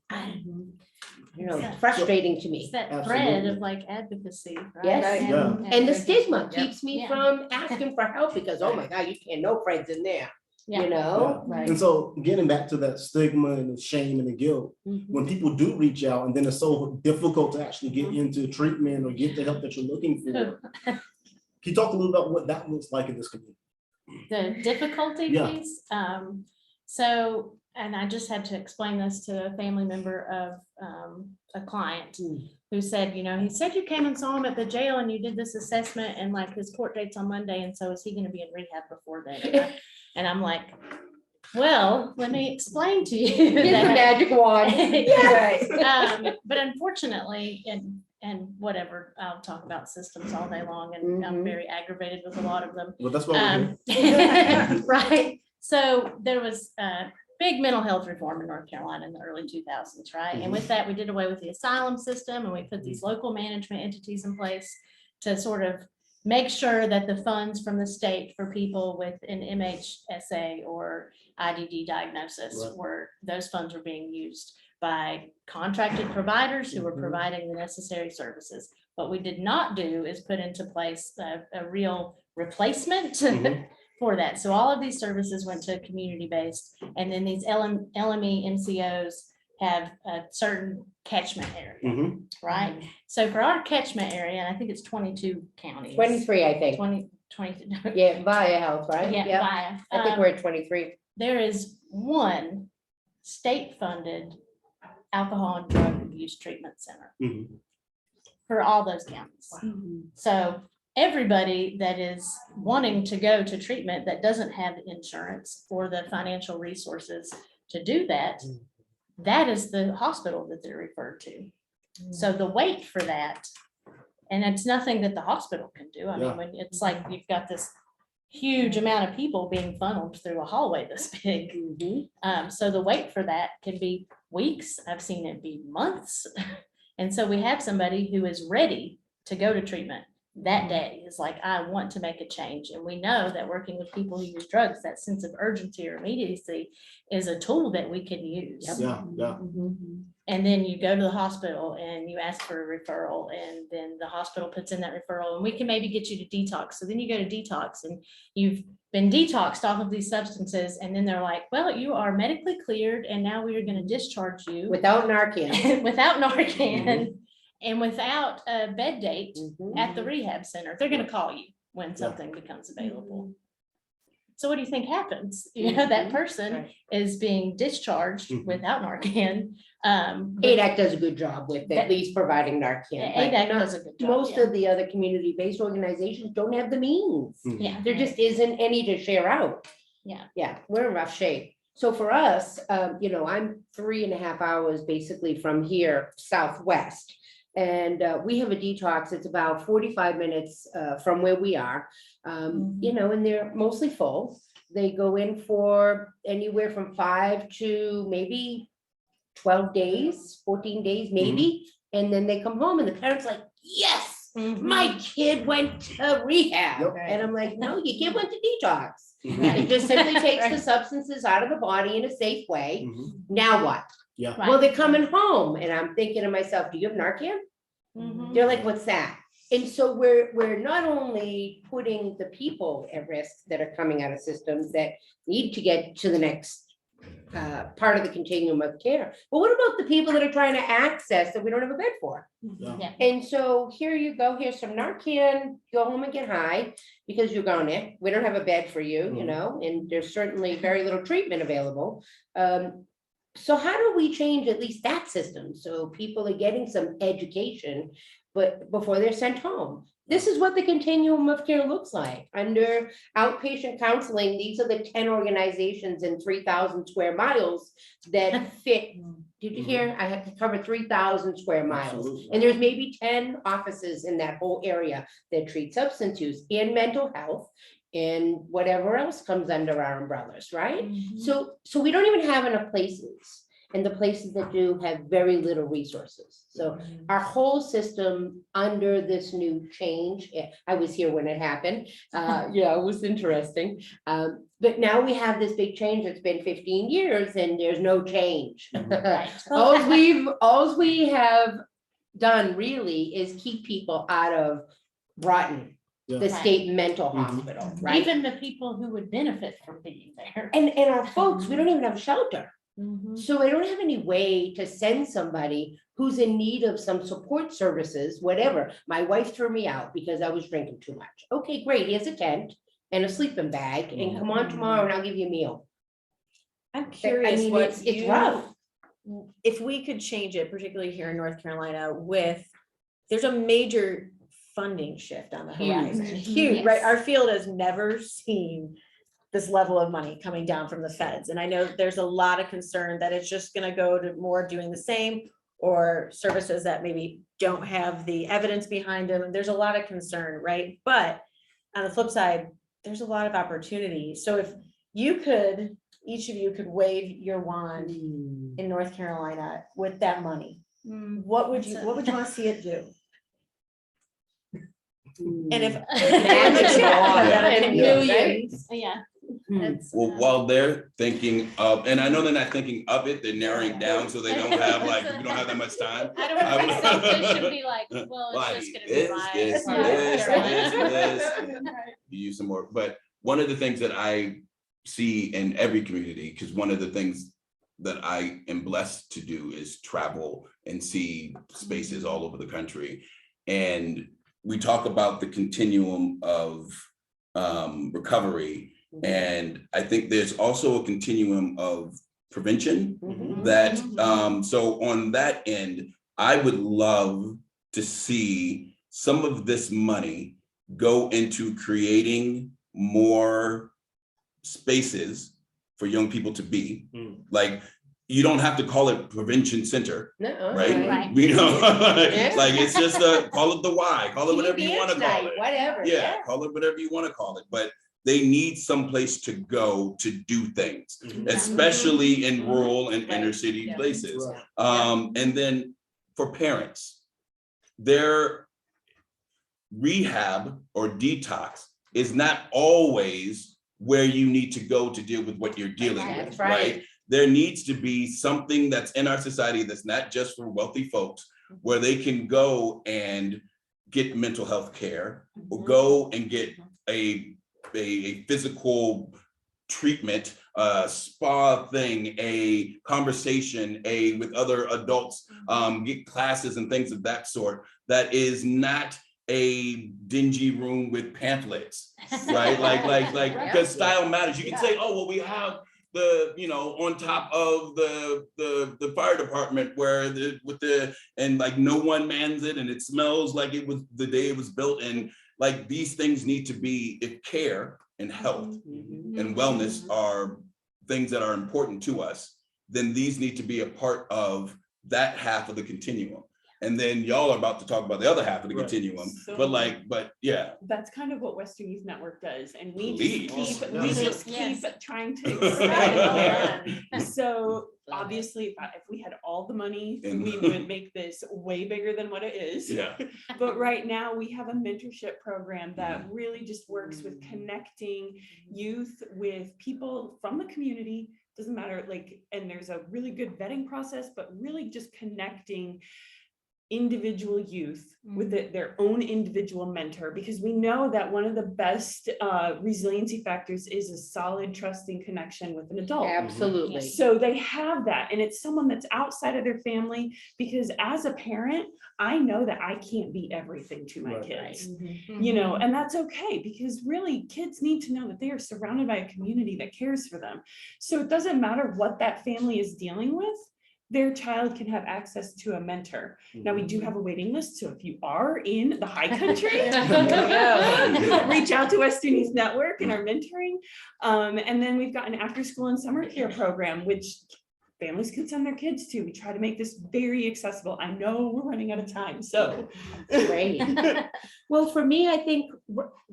You know, it's frustrating to me. It's that Absolutely. thread of like advocacy, right? Yes. And the stigma keeps me Yeah. from asking for help because, oh my God, you can't know Fred's in there, Yeah. you know? Right. And so getting back to that stigma and the shame and the guilt, when people do reach out and then it's so difficult to actually get into treatment or get the help that you're looking for. Can you talk a little about what that looks like in this community? The difficulty Yeah. piece, so, and I just had to explain this to a family member of a client who said, you know, he said you came and saw him at the jail and you did this assessment and like his court date's on Monday, and so is he gonna be in rehab before then? And I'm like, well, let me explain to you. Here's a that- magic wand. Yes. But unfortunately, and whatever, I'll talk about systems all day long, and I'm very aggravated with a lot of them. Well, that's what we're here. Right, so there was a big mental health reform in North Carolina in the early 2000s, right? And with that, we did away with the asylum system and we put these local management entities in place to sort of make sure that the funds from the state for people with an MHSA or IDD diagnosis those funds were being used by contracted providers who were providing the necessary services. What we did not do is put into place a real replacement for that. So all of these services went to community-based, and then these LME MCOs have a certain catchment area, Mhm. right? So for our catchment area, and I think it's 22 counties. 23, I think. 20. Yeah, via health, right? Yeah, via. I think we're at 23. There is one state-funded alcohol and drug abuse treatment center Mhm. for all those counties. So everybody that is wanting to go to treatment that doesn't have insurance or the financial resources to do that, that is the hospital that they're referred to. So the wait for that, and it's nothing that the hospital can do. I Yeah. mean, when it's like you've got this huge amount of people being funneled through a hallway this big. So the wait for that can be weeks. I've seen it be months. And so we have somebody who is ready to go to treatment that day. Is like, I want to make a change. And we know that working with people who use drugs, that sense of urgency or immediacy is a tool that we can use. Yeah, yeah. And then you go to the hospital and you ask for a referral, and then the hospital puts in that referral, and we can maybe get you to detox. So then you go to detox and you've been detoxed off of these substances. And then they're like, well, you are medically cleared and now we are going to discharge you Without Narcan. without Narcan and without a bed date at the rehab center. They're going to call you when something becomes available. So what do you think happens? You know, that person is being discharged without Narcan. ADAC does a good job with at least providing Narcan. but ADAC not- does a good job. Most of the other community-based organizations don't have the means. Yeah. There just isn't any to share out. Yeah. Yeah, we're in rough shape. So for us, you know, I'm 3.5 hours basically from here southwest. And we have a detox. It's about 45 minutes from where we are. You know, and they're mostly full. They go in for anywhere from 5 to maybe 12 days, 14 days, maybe. And then they come home and the parents like, yes, my kid went to rehab. Yep. And I'm like, no, your kid went to detox. Mhm. It just simply takes the substances out of the body in a safe way. Mhm. Now what? Yeah. Right. Well, they're coming home and I'm thinking to myself, do you have Narcan? They're like, what's that? And so we're not only putting the people at risk that are coming out of systems that need to get to the next part of the continuum of care, but what about the people that are trying to access that we don't have a bed for? Yeah. And so here you go, here's some Narcan, go home and get high because you're going in. We don't have a bed for you, you Mhm. know, and there's certainly very little treatment available. So how do we change at least that system? So people are getting some education, but before they're sent home. This is what the continuum of care looks like. Under outpatient counseling, these are the 10 organizations in 3,000 square miles that fit. Did you hear? I have to cover 3,000 square miles. Absolutely. And there's maybe 10 offices in that whole area that treat substance use and mental health and whatever else comes under our umbrellas, right? So we don't even have enough places. And the places that do have very little resources. So our whole system under this new change, I was here when it happened. Yeah, it was interesting. But now we have this big change. It's been 15 years and there's no change. Right. All we have done really is keep people out of Broughton, Yeah. the state mental Mhm. hospital, right? Even the people who would benefit from being there. And our folks, we don't even have a shelter. Mhm. So I don't have any way to send somebody who's in need of some support services, whatever. My wife threw me out because I was drinking too much. Okay, great, here's a tent and a sleeping bag and come on tomorrow and I'll give you a meal. I'm I curious mean, what it's rough. if we could change it, particularly here in North Carolina with, there's a major funding shift on the horizon. Huge, right? Yes. Our field has never seen this level of money coming down from the feds. And I know there's a lot of concern that it's just gonna go to more doing the same or services that maybe don't have the evidence behind them. There's a lot of concern, right? But on the flip side, there's a lot of opportunity. So if you could, each of you could wave your wand in North Carolina with that money, what would you want to see it do? And if And millions. Yeah. Hmm. It's, Well, while they're thinking of, and I know they're not thinking of it, they're narrowing down so they don't have like, we don't have that much time. I don't want to be selfish and be like, well, Like, it's just gonna be this, my. this, part of this, Carolina. this. You use some more, but one of the things that I see in every community, because one of the things that I am blessed to do is travel and see spaces all over the country. And we talk about the continuum of recovery. And I think there's also a continuum of prevention that, so on that end, I would love to see some of this money go into creating more spaces for young people to be. Like, you don't have to call it prevention center, right? Right. We know, like, it's just call it the Y, call it whatever you want to call it. Whatever. Yeah, call it whatever you want to call it, but they need some place to go to do things, especially in rural and inner city places. And then for parents, their rehab or detox is not always where you need to go to deal with what you're dealing with, That's right. There needs to be something that's in our society that's not just for wealthy folks, where they can go and get mental health care, or go and get a physical treatment, spa thing, a conversation, with other adults, get classes and things of that sort, that is not a dingy room with pamphlets, right? Like, because style matters. You can say, oh, well, we have the, on top of the fire department where and like no one mans it and it smells like it was the day it was built. And like, these things need to be, if care and health and wellness are things that are important to us, then these need to be a part of that half of the continuum. And then y'all are about to talk about the other half of the continuum, So- but yeah. That's kind of what Western Youth Network does, and we Please. just Yes. keep trying to expand there. So obviously, if we had all the money, we would make this way bigger than what it is. Yeah. But right now, we have a mentorship program that really just works with connecting youth with people from the community. Doesn't matter, and there's a really good vetting process, but really just connecting individual youth with their own individual mentor, because we know that one of the best resiliency factors is a solid, trusting connection with an adult. Absolutely. So they have that, and it's someone that's outside of their family, because as a parent, I know that I can't be everything to my kids, and that's okay, because really kids need to know that they are surrounded by a community that cares for them. So it doesn't matter what that family is dealing with, their child can have access to a mentor. Now, we do have a waiting list, so if you are in the high country, reach out to Western Youth Network and our mentoring. And then we've got an after school and summer care program, which families can send their kids to. We try to make this very accessible. I know we're running out of time, so. Great. Well, for me, I think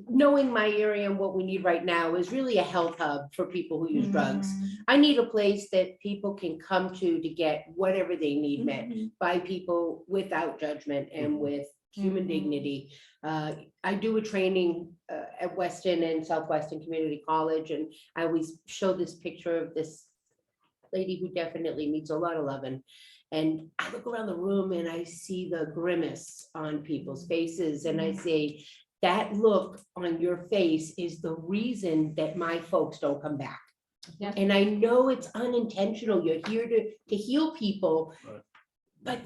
knowing my area and what we need right now is really a health hub for people who use drugs. I need a place that people can come to get whatever they need met by people without judgment and with human dignity. I do a training at Weston and Southwestern Community College, and I always show this picture of this lady who definitely needs a lot of loving. And I look around the room and I see the grimace on people's faces, and I say, that look on your face is the reason that my folks don't come back. Yeah. And I know it's unintentional. You're here to heal people, but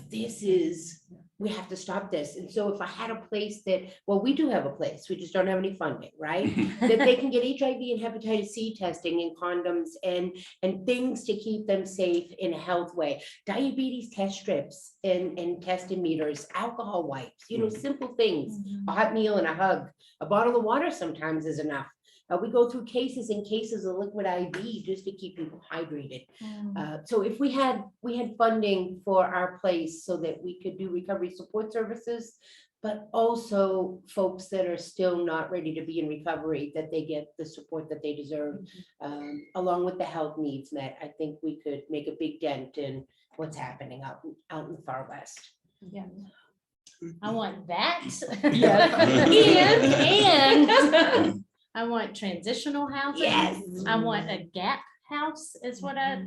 we have to stop this. And so if I had a place we do have a place, we just don't have any funding, right? That they can get HIV and hepatitis C testing and condoms and things to keep them safe in a health way. Diabetes test strips and testing meters, alcohol wipes, simple things, a hot meal and a hug, a bottle of water sometimes is enough. We go through cases and cases of liquid IV just to keep people hydrated. So if we had funding for our place so that we could do recovery support services, but also folks that are still not ready to be in recovery, that they get the support that they deserve, along with the health needs met, I think we could make a big dent in what's happening out in the far west. Yeah. I want that. And I want transitional housing. yes, I want a gap house is what I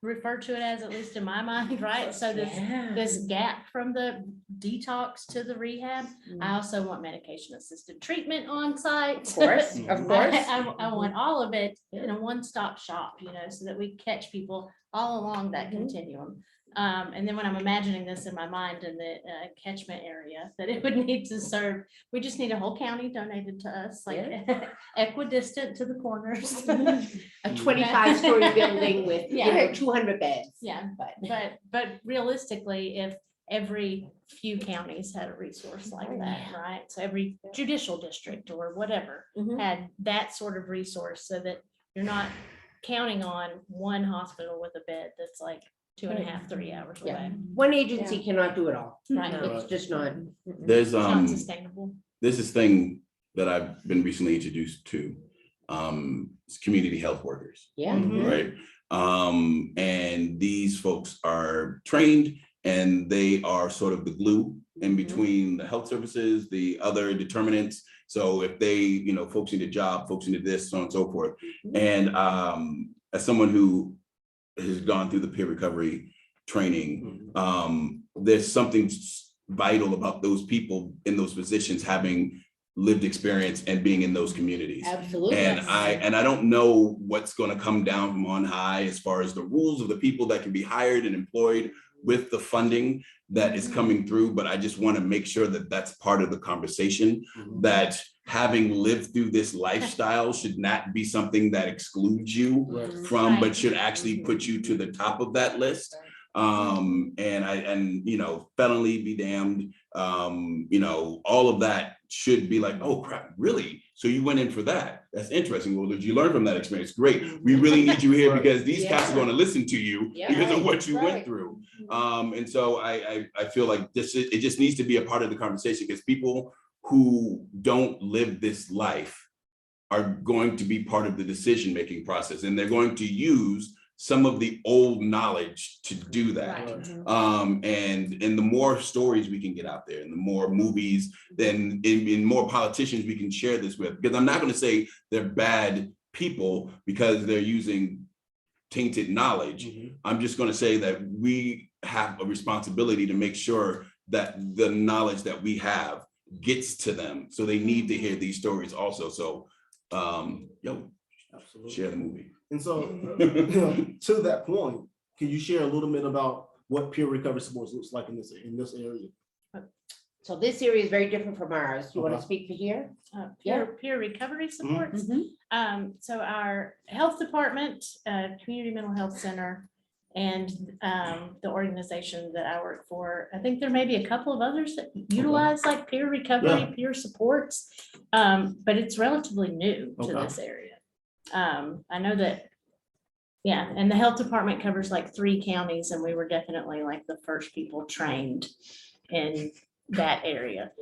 refer to it as, at least in my mind, right? So this gap from the detox to the rehab. I also want medication assisted treatment on site. Of course, of course. I want all of it in a one-stop shop, you know, so that we catch people all along that continuum. And then when I'm imagining this in my mind in the catchment area that it would need to serve, we just need a whole county donated to us, like equidistant to the corners. A 25-story building with, you know, Yeah. 200 beds. Yeah, but realistically, if every few counties had a resource like that, right? So every judicial district or whatever had that sort of resource, so that you're not counting on one hospital with a bed that's like 2.5, 3 hours Yeah. away. One agency cannot do it all. Right. It's just not. There's It's not sustainable. there's this thing that I've been recently introduced to. It's community health workers, Yeah. right? And these folks are trained and they are sort of the glue in between the health services, the other determinants. So if they, you know, folks need a job, folks need this, so on and so forth. And as someone who has gone through the peer recovery training, there's something vital about those people in those positions having lived experience and being in those communities. Absolutely. And I don't know what's going to come down from on high as far as the rules of the people that can be hired and employed with the funding that is coming through, but I just want to make sure that that's part of the conversation, that having lived through this lifestyle should not be something that excludes you from, but should actually put you to the top of that list. And you know, felony be damned, you know, all of that should be like, oh crap, really? So you went in for that? That's interesting. Well, did you learn from that experience? Great. We really need you here because these cats are going to listen to you because of what you went through. And so I feel like it just needs to be a part of the conversation, because people who don't live this life are going to be part of the decision-making process, and they're going to use some of the old knowledge to do that. And the more stories we can get out there, and the more movies, then in more politicians we can share this with, because I'm not going to say they're bad people because they're using tainted knowledge. I'm just going to say that we have a responsibility to make sure that the knowledge that we have gets to them. So they need to hear these stories also. So share the movie. And so, to that point, can you share a little bit about what peer recovery supports looks like in this area? So this area is very different from ours. You want to speak for here? Peer recovery supports. So our health department, community mental health center, and the organization that I work for, I think there may be a couple of others that utilize like peer recovery, peer supports, but it's relatively new to this area. I know that, and the health department covers like 3 counties, and we were definitely like the first people trained in that area.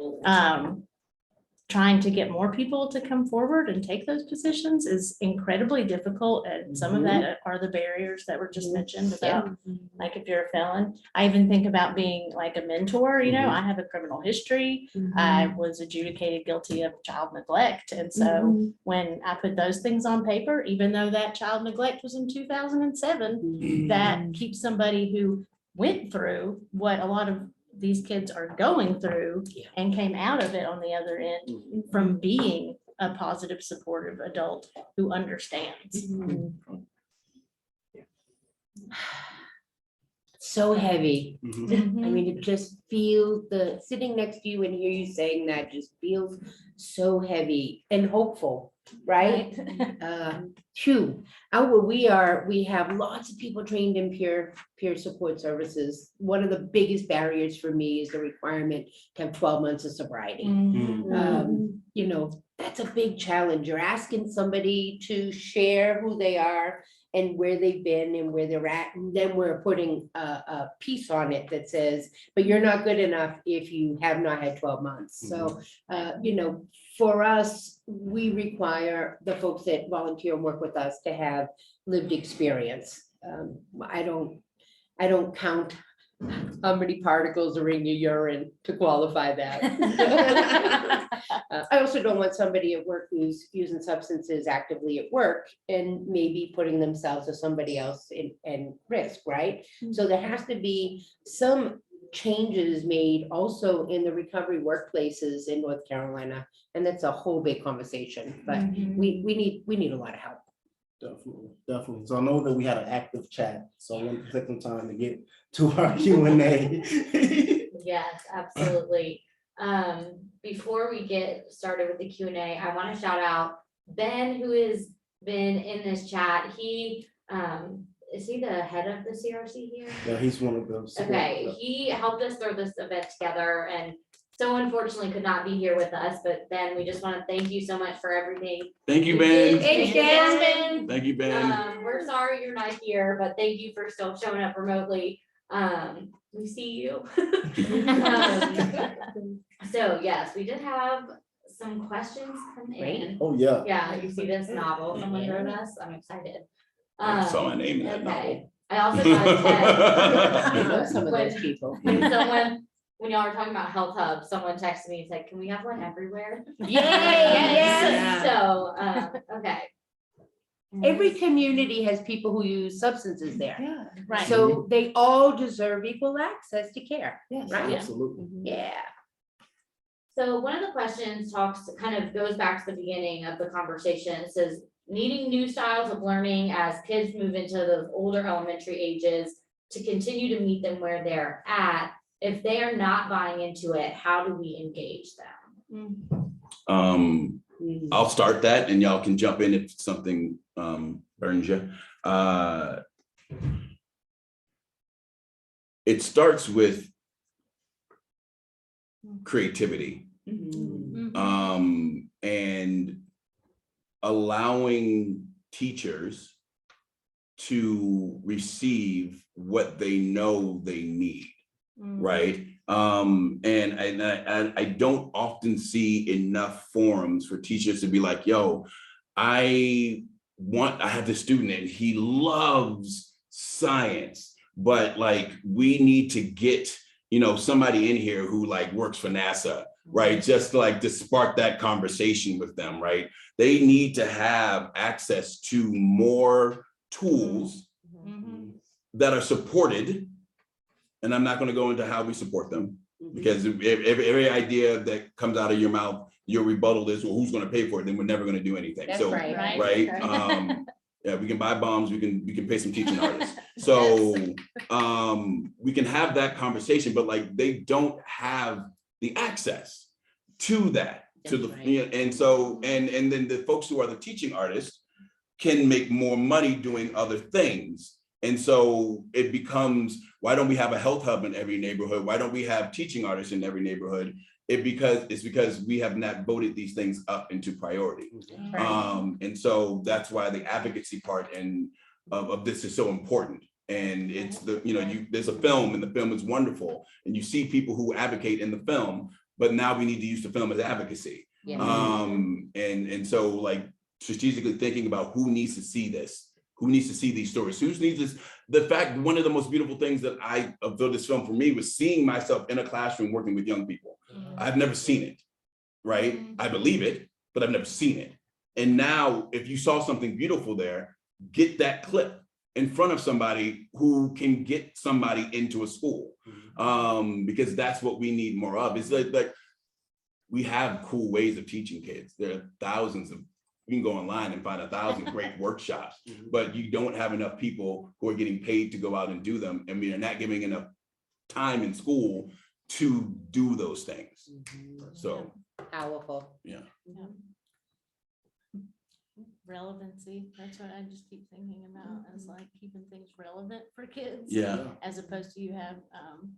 Trying to get more people to come forward and take those positions is incredibly difficult, and some of that are the barriers that were just mentioned about, like if you're a felon. I even think about being like a mentor, you know, I have a criminal history. I was adjudicated guilty of child neglect, and so when I put those things on paper, even though that child neglect was in 2007, that keeps somebody who went through what a lot of these kids are going through and came out of it on the other end from being a positive, supportive adult who understands. So heavy. I Mhm. mean, it just feels, sitting next to you and hear you saying that just feels so heavy and hopeful, right? Phew. We have lots of people trained in peer support services. One of the biggest barriers for me is the requirement to have 12 months of sobriety. You know, that's a big challenge. You're asking somebody to share who they are and where they've been and where they're at. And then we're putting a piece on it that says, but you're not good enough if you have not had 12 months. So, you know, for us, we require the folks that volunteer and work with us to have lived experience. I don't count how many particles are in your urine to qualify that. I also don't want somebody at work who's using substances actively at work and maybe putting themselves or somebody else in risk, right? So there has to be some changes made also in the recovery workplaces in North Carolina. And that's a whole big conversation, but we need a lot of help. Definitely, definitely. So I know that we had an active chat, so I want to take some time to get to our Q&A. Yes, absolutely. Before we get started with the Q&A, I want to shout out Ben, who has been in this chat. He, is he the head of the CRC here? Yeah, he's one of those. Okay, he helped us throw this event together and so unfortunately could not be here with us, but Ben, we just want to thank you so much for everything. Thank you, You Ben. did. Thanks, Ben. Thank you, Ben. We're sorry you're not here, but thank you for still showing up remotely. We see you. So yes, we did have some questions come in. Oh, yeah. Yeah, you see this novel someone wrote us? I'm excited. I saw my name in that Okay. novel. I also got a text. I know some of those people. When y'all were talking about health hub, someone texted me and said, can we have one everywhere? Yes. So, okay. Every community has people who use substances there. Right. So they all deserve equal access to care. Yes. Right. Absolutely. Yeah. So one of the questions kind of goes back to the beginning of the conversation. It says, needing new styles of learning as kids move into those older elementary ages to continue to meet them where they're at. If they are not buying into it, how do we engage them? I'll start that and y'all can jump in if something burns you. It starts with creativity. And allowing teachers to receive what they know they need, right? And I don't often see enough forums for teachers to be like, yo, I have this student and he loves science, but like we need to get, somebody in here who like works for NASA, right? Just like to spark that conversation with them, right? They need to have access to more tools that are supported. And I'm not going to go into how we support them because every idea that comes out of your mouth, your rebuttal is, well, who's going to pay for it? Then we're never going to do anything. That's So, right. yeah, we can buy bombs. We can pay some teaching artists. So we can have that conversation, but like they don't have the access to that. And so and then the folks who are the teaching artists can make more money doing other things. And so it becomes, why don't we have a health hub in every neighborhood? Why don't we have teaching artists in every neighborhood? It's because we have not voted these things up into priority. And so that's why the advocacy part of this is so important. And it's there's a film and the film is wonderful. And you see people who advocate in the film, but now we need to use the film as advocacy. And so like strategically thinking about who needs to see this. Who needs to see these stories? Who needs this? The fact, one of the most beautiful things that I built this film for me was seeing myself in a classroom working with young people. I've never seen it, right? I believe it, but I've never seen it. And now if you saw something beautiful there, get that clip in front of somebody who can get somebody into a school. Because that's what we need more of. It's like we have cool ways of teaching kids. There are thousands of, you can go online and find 1,000 great workshops, but you don't have enough people who are getting paid to go out and do them. And we are not giving enough time in school to do those things. So Powerful. Yeah. Relevancy, that's what I just keep thinking about, as like keeping things relevant for kids. Yeah. As opposed to you have,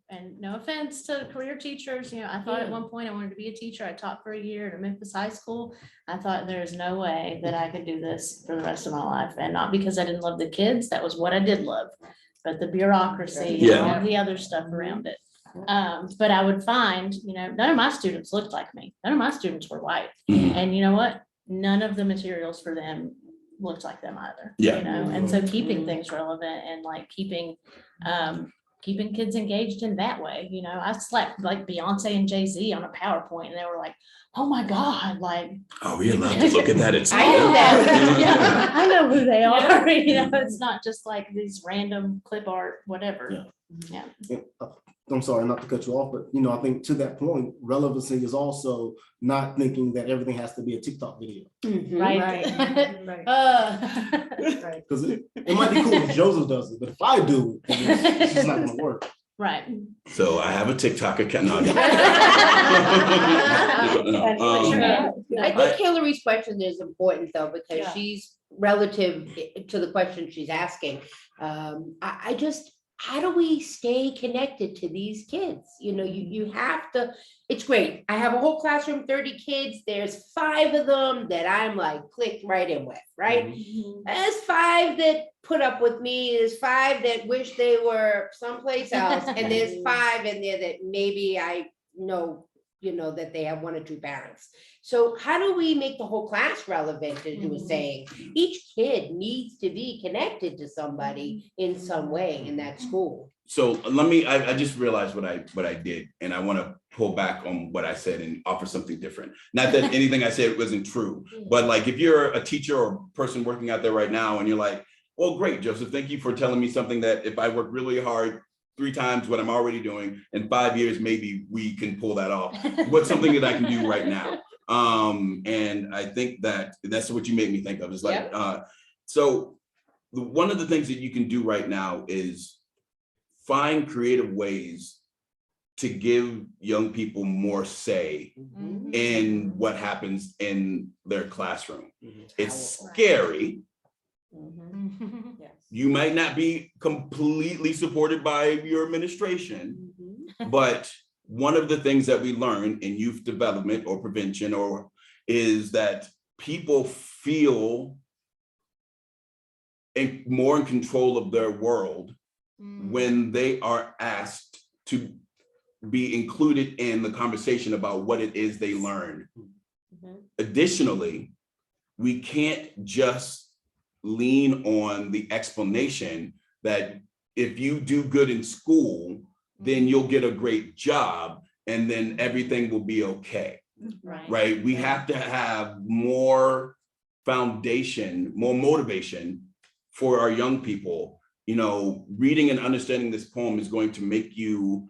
and no offense to career teachers, I thought at one point I wanted to be a teacher. I taught for a year at a Memphis high school. I thought there's no way that I could do this for the rest of my life, and not because I didn't love the kids, that was what I did love, but the bureaucracy and all the other stuff around it. But I would find, none of my students looked like me. None of my students were white. And you know what? None of the materials for them looked like them either. And so keeping things relevant and like keeping keeping kids engaged in that way. You know, I slapped like Beyonce and Jay-Z on a PowerPoint and they were like, oh my God, like. Are we allowed to look at that at I know that. Yeah, I know who they Yeah. are, you know, it's not just like these random clip art, whatever. Yeah. I'm sorry not to cut you off, but I think to that point, relevancy is also not thinking that everything has to be a TikTok video. Right. Right. Right. Because it might be cool if Joseph does it, but if I do it, it's just not gonna work. Right. So I have a TikTok account. No, no. I think Hillary's question is important though, because Yeah. she's relative to the question she's asking. I just, how do we stay connected to these kids? You have to, it's great. I have a whole classroom, 30 kids. There's 5 of them that I'm like clicked right in with, right? There's 5 that put up with me. There's 5 that wish they were someplace else. And there's 5 in there that maybe I know, that they have 1 or 2 parents. So how do we make the whole class relevant, as you were saying? Each kid needs to be connected to somebody in some way in that school. So I just realized what I did, and I want to pull back on what I said and offer something different. Not that anything I said wasn't true, but like if you're a teacher or person working out there right now and you're like, well, great, Joseph, thank you for telling me something that if I work really hard 3 times what I'm already doing, in 5 years, maybe we can pull that off. What's something that I can do right now? And I think that's what you made me think of, is like, so one of the things that you can do right now is find creative ways to give young people more say in what happens in their classroom. It's scary. You might not be completely supported by your administration, but one of the things that we learn in youth development or prevention is that people feel more in control of their world when they are asked to be included in the conversation about what it is they learned. Additionally, we can't just lean on the explanation that if you do good in school, then you'll get a great job and then everything will be okay. Right? We have to have more foundation, more motivation for our young people. Reading and understanding this poem is going to make you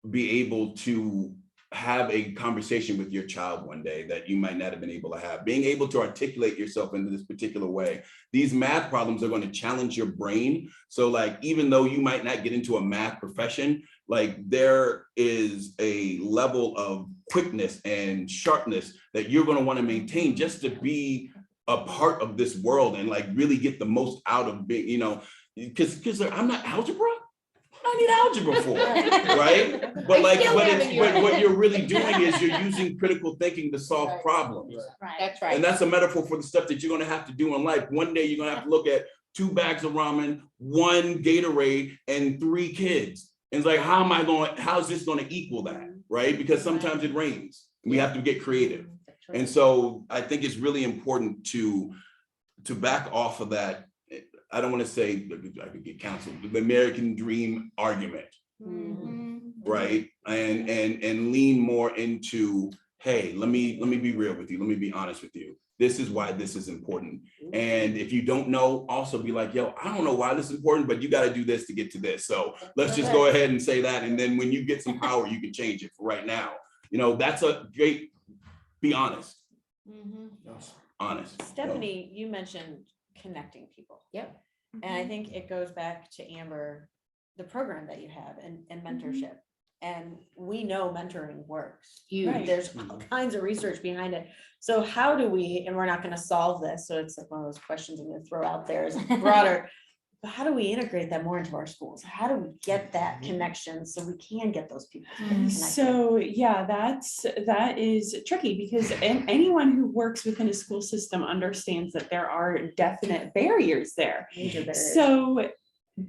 be able to have a conversation with your child one day that you might not have been able to have. Being able to articulate yourself in this particular way. These math problems are going to challenge your brain. So like, even though you might not get into a math profession, like there is a level of quickness and sharpness that you're going to want to maintain just to be a part of this world and like really get the most out of being, because I'm not algebra. I need algebra for, right? But what you're really doing is you're using critical thinking to solve problems. That's right. And that's a metaphor for the stuff that you're gonna have to do in life. One day you're gonna have to look at 2 bags of ramen, 1 Gatorade, and 3 kids. And it's like, how's this gonna equal that, right? Because sometimes it rains. We have to get creative. And so I think it's really important to back off of that. I don't want to say I could get canceled, the American dream argument, right? And lean more into, hey, let me be real with you. Let me be honest with you. This is why this is important. And if you don't know, also be like, yo, I don't know why this is important, but you got to do this to get to this. So let's just go ahead and say that. And then when you get some power, you can change it. For right now, that's a great, be honest. Honest. Stephanie, you mentioned connecting people. Yep. And I think it goes back to Amber, the program that you have and mentorship. And we know mentoring works. Huge. There's all kinds of research behind it. So how do we, and we're not going to solve this, so it's like one of those questions I'm going to throw out there as broader, but how do we integrate that more into our schools? How do we get that connection so we can get those people connected? So yeah, that is tricky because anyone who works within a school system understands that there are definite barriers there. Major barriers. So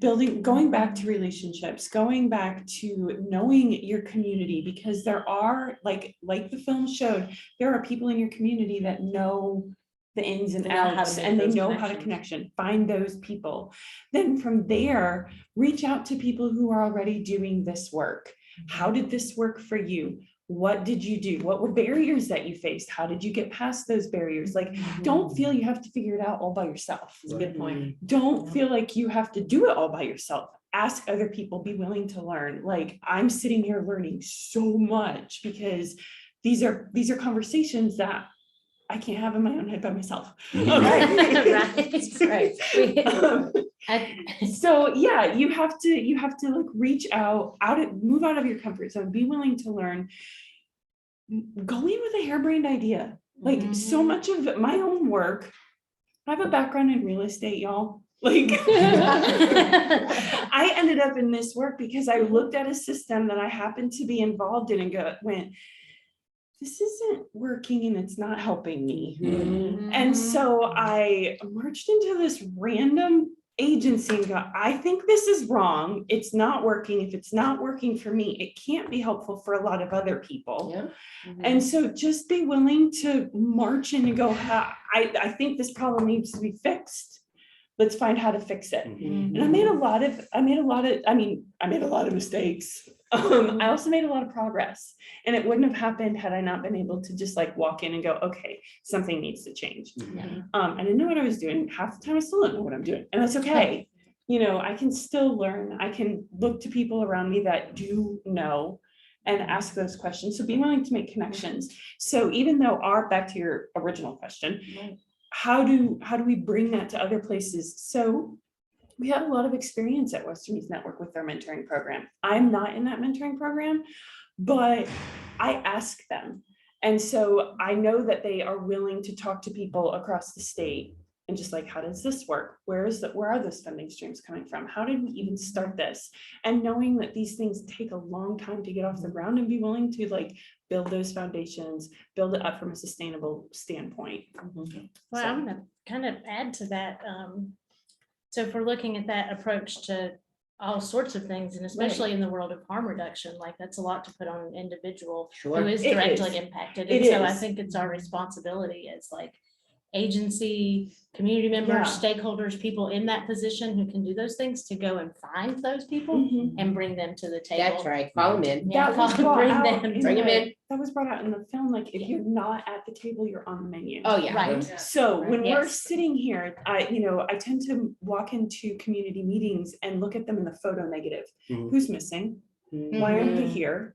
going back to relationships, going back to knowing your community, because there are, like the film showed, there are people in your community that know the ins and They know how to outs, make and they those know how to find those people. Then from there, reach out to people who are already doing this work. How did this work for you? What did you do? What were barriers that you faced? How did you get past those barriers? Like, don't feel you have to figure it out all by yourself. That's a good point. Don't feel like you have to do it all by yourself. Ask other people, be willing to learn. Like, I'm sitting here learning so much because these are conversations that I can't have in my own head by myself. Right. So yeah, you have to like reach move out of your comfort zone, be willing to learn, go in with a harebrained idea. Like so much of my own work, I have a background in real estate, y'all. Like I ended up in this work because I looked at a system that I happened to be involved in and went, this isn't working and it's not helping me. And so I marched into this random agency and go, I think this is wrong. It's not working. If it's not working for me, it can't be helpful for a lot of other people. Yeah. And so just be willing to march in and go, I think this problem needs to be fixed. Let's find how to fix it. And I made a lot of mistakes. I also made a lot of progress, and it wouldn't have happened had I not been able to just like walk in and go, okay, something needs to change. I didn't know what I was doing. Half the time I still don't know what I'm doing, and that's okay. You know, I can still learn. I can look to people around me that do know and ask those questions. So be willing to make connections. So even though back to your original question, how do we bring that to other places? So we had a lot of experience at Western Youth Network with their mentoring program. I'm not in that mentoring program, but I ask them. And so I know that they are willing to talk to people across the state and just like, how does this work? Where are those funding streams coming from? How did we even start this? And knowing that these things take a long time to get off the ground, and be willing to like build those foundations, build it up from a sustainable standpoint. Well, I'm gonna kind of add to that. So if we're looking at that approach to all sorts of things, and especially in the world of harm reduction, like that's a lot to put on an individual who is It directly is. impacted. It And so I is. think it's our responsibility as like agency, community members, stakeholders, people in that position who can do those things, to go and find those people and bring them to the table. That's right. Call them in. Yeah, That was brought bring out them, in Bring 'em in. That was brought out in the film. Like, if you're not at the table, you're on the menu. Oh, yeah. Right. So when we're Yes. sitting here, I tend to walk into community meetings and look at them in the photo negative. Mhm. Who's missing? Why aren't they here?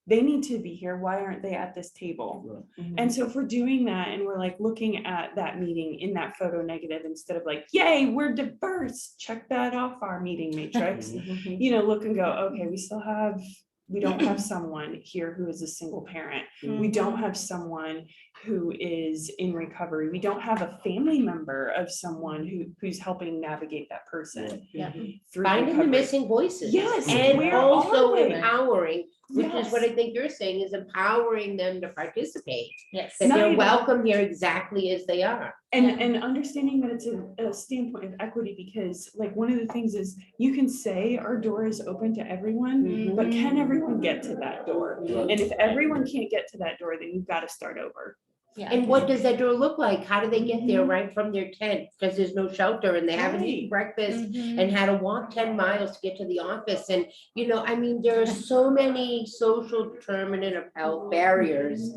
They need to be here. Why aren't they at this table? And so if we're doing that and we're like looking at that meeting in that photo negative, instead of like, yay, we're diverse, check that off our meeting matrix, look and go, okay, we don't have someone here who is a single parent. We don't have someone who is in recovery. We don't have a family member of someone who's helping navigate that person through Finding the recovery. missing voices. Yes, And where also are they? empowering, which is what Yes. I think you're saying, is empowering them to participate. Yes. That Not they're even- welcome here exactly as they are. And understanding that it's a standpoint of equity, because like one of the things is, you can say our door is open to everyone, but can everyone get to that door? And if everyone can't get to that door, then you've got to start over. Yeah. And what does that door look like? How do they get there right from their tent? Because there's no shelter and they haven't eaten breakfast and had to walk 10 miles to get to the office. And, there are so many social determinant of health barriers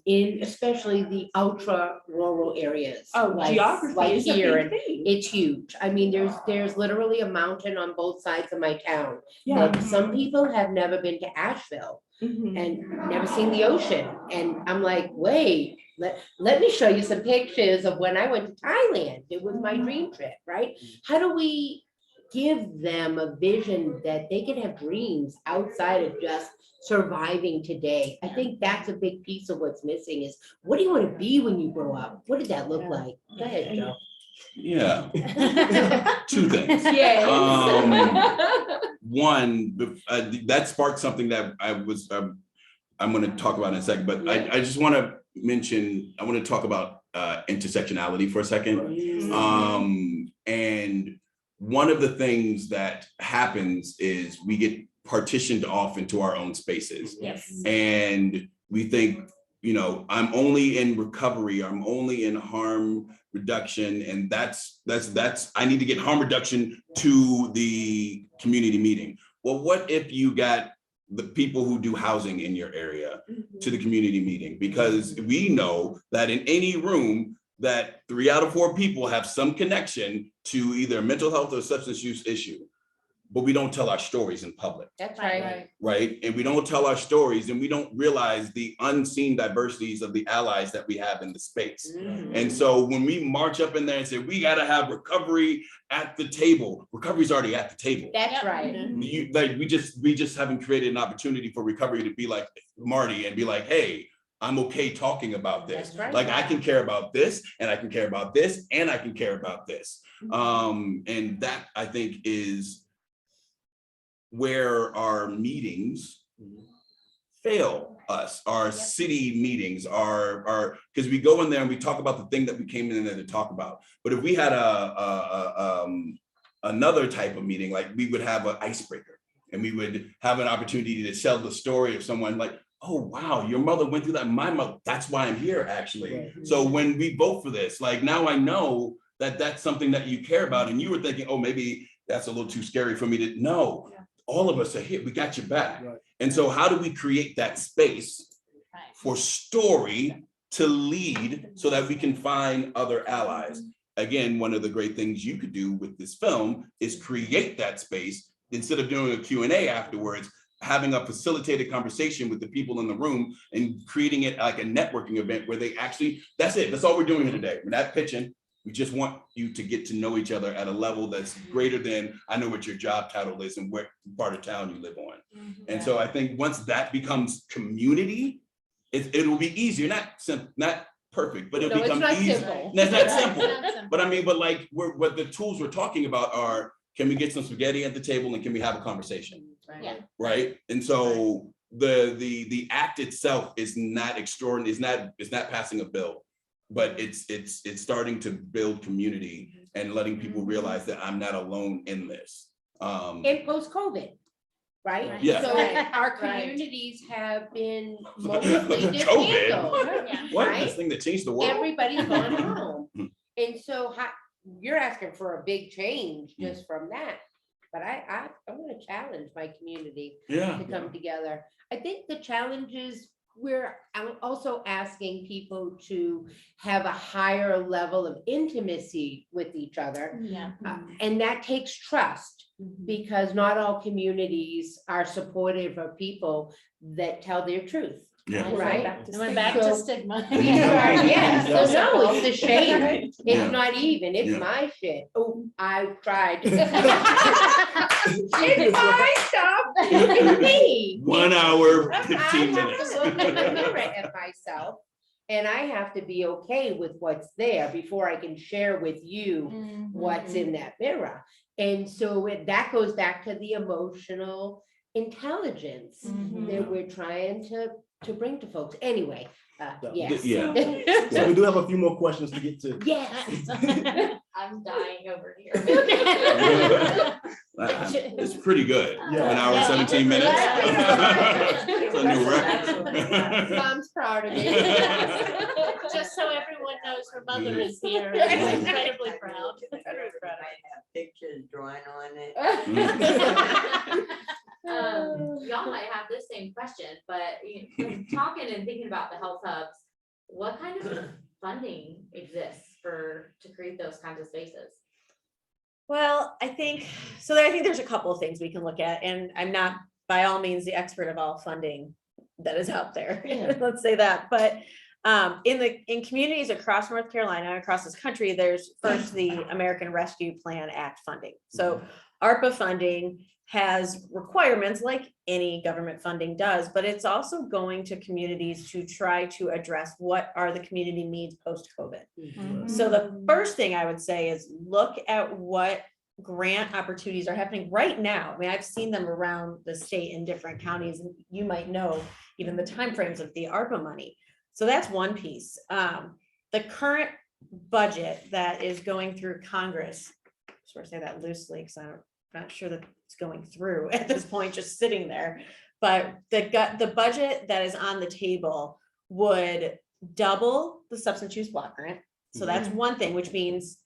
in especially the ultra rural areas. Geography like is a here, big and thing. it's huge. I mean, there's literally a mountain on both sides of my town. Yeah. And some people have never been to Asheville and never seen the ocean. And I'm like, wait, let me show you some pictures of when I went to Thailand. It was my dream trip, right? How do we give them a vision that they can have dreams outside of just surviving today? I think that's a big piece of what's missing is, what do you want to be when you grow up? What did that look like? Go ahead, Joe. Yeah, two things. Yes. One, that sparked something that I'm going to talk about in a second, but I just want to mention, I want to talk about intersectionality for a second. And one of the things that happens is we get partitioned off into our own spaces. Yes. And we think you know, I'm only in recovery, I'm only in harm reduction, and that's I need to get harm reduction to the community meeting. Well, what if you got the people who do housing in your area to the community meeting? Because we know that in any room that 3 out of 4 people have some connection to either a mental health or substance use issue, but we don't tell our stories in public. That's right. Right? And we don't tell our stories, and we don't realize the unseen diversities of the allies that we have in the space. And so when we march up in there and say, we got to have recovery at the table, recovery's already at the table. That's right. We just haven't created an opportunity for recovery to be like Marty and be like, hey, I'm okay talking about this. That's right. Like I can care about this, and I can care about this, and I can care about this. And that, I think, is where our meetings fail us, our city meetings are, because we go in there and we talk about the thing that we came in there to talk about. But if we had another type of meeting, like we would have an icebreaker, and we would have an opportunity to tell the story of someone like, oh, wow, your mother went through that. My mother, that's why I'm here, actually. Right. So when we vote for this, like now I know that that's something that you care about. And you were thinking, oh, maybe that's a little too scary for me to know. All of us are here. We got your back. Right. And so how do we create that space for story to lead so that we can find other allies? Again, one of the great things you could do with this film is create that space instead of doing a Q&A afterwards, having a facilitated conversation with the people in the room and creating it like a networking event where they actually, that's it. That's all we're doing here today. We're not pitching. We just want you to get to know each other at a level that's greater than, I know what your job title is and what part of town you live on. And so I think once that becomes community, it'll be easier, not perfect, but it'll become easier. That's not simple. But I mean, but like what the tools we're talking about are, can we get some spaghetti at the table and can we have a conversation? Yeah. Right? And so the act itself is not extraordinary, it's not passing a bill. But it's starting to build community and letting people realize that I'm not alone in this. In post-COVID, right? Yeah. So our communities have been mostly dismantled. What? Right? This thing that changed the world? Everybody's gone home. And so you're asking for a big change just from that. But I want to challenge my community to come together. I think the challenge is we're also asking people to have a higher level of intimacy with each other. And that takes trust, because not all communities are supportive of people that tell their truth. Yeah. Right? Went back to stigma. Yeah, so no, it's a shame. Right. It's not even, it's Yeah. my shit. Oh, I tried. It's my stuff. It's me. 1 hour, I 15 have to minutes. look in the mirror at myself, and I have to be okay with what's there before I can share with you what's in that mirror. And so that goes back to the emotional intelligence that we're trying to bring to folks. Anyway, yes. Yeah. So we do have a few more questions to get to. Yes. I'm dying over here. It's pretty good. Yeah. 1 hour, 17 minutes. It's a new record. Mom's proud of me. Just so everyone knows, her mother is here. She's incredibly proud. Very proud of her. Pictures drawing on it. Y'all might have this same question, but talking and thinking about the health hubs, what kind of funding exists to create those kinds of spaces? Well, I think there's a couple of things we can look at, and I'm not by all means the expert of all funding that is out there. Let's say that. But in communities across North Carolina, across this country, there's first the American Rescue Plan Act funding. So ARPA funding has requirements like any government funding does, but it's also going to communities to try to address what are the community needs post-COVID. So the first thing I would say is look at what grant opportunities are happening right now. I mean, I've seen them around the state in different counties, and you might know even the timeframes of the ARPA money. So that's one piece. The current budget that is going through Congress, sort of say that loosely because I'm not sure that it's going through at this point, just sitting there. But the budget that is on the table would double the substance use block grant. So that's one thing, which means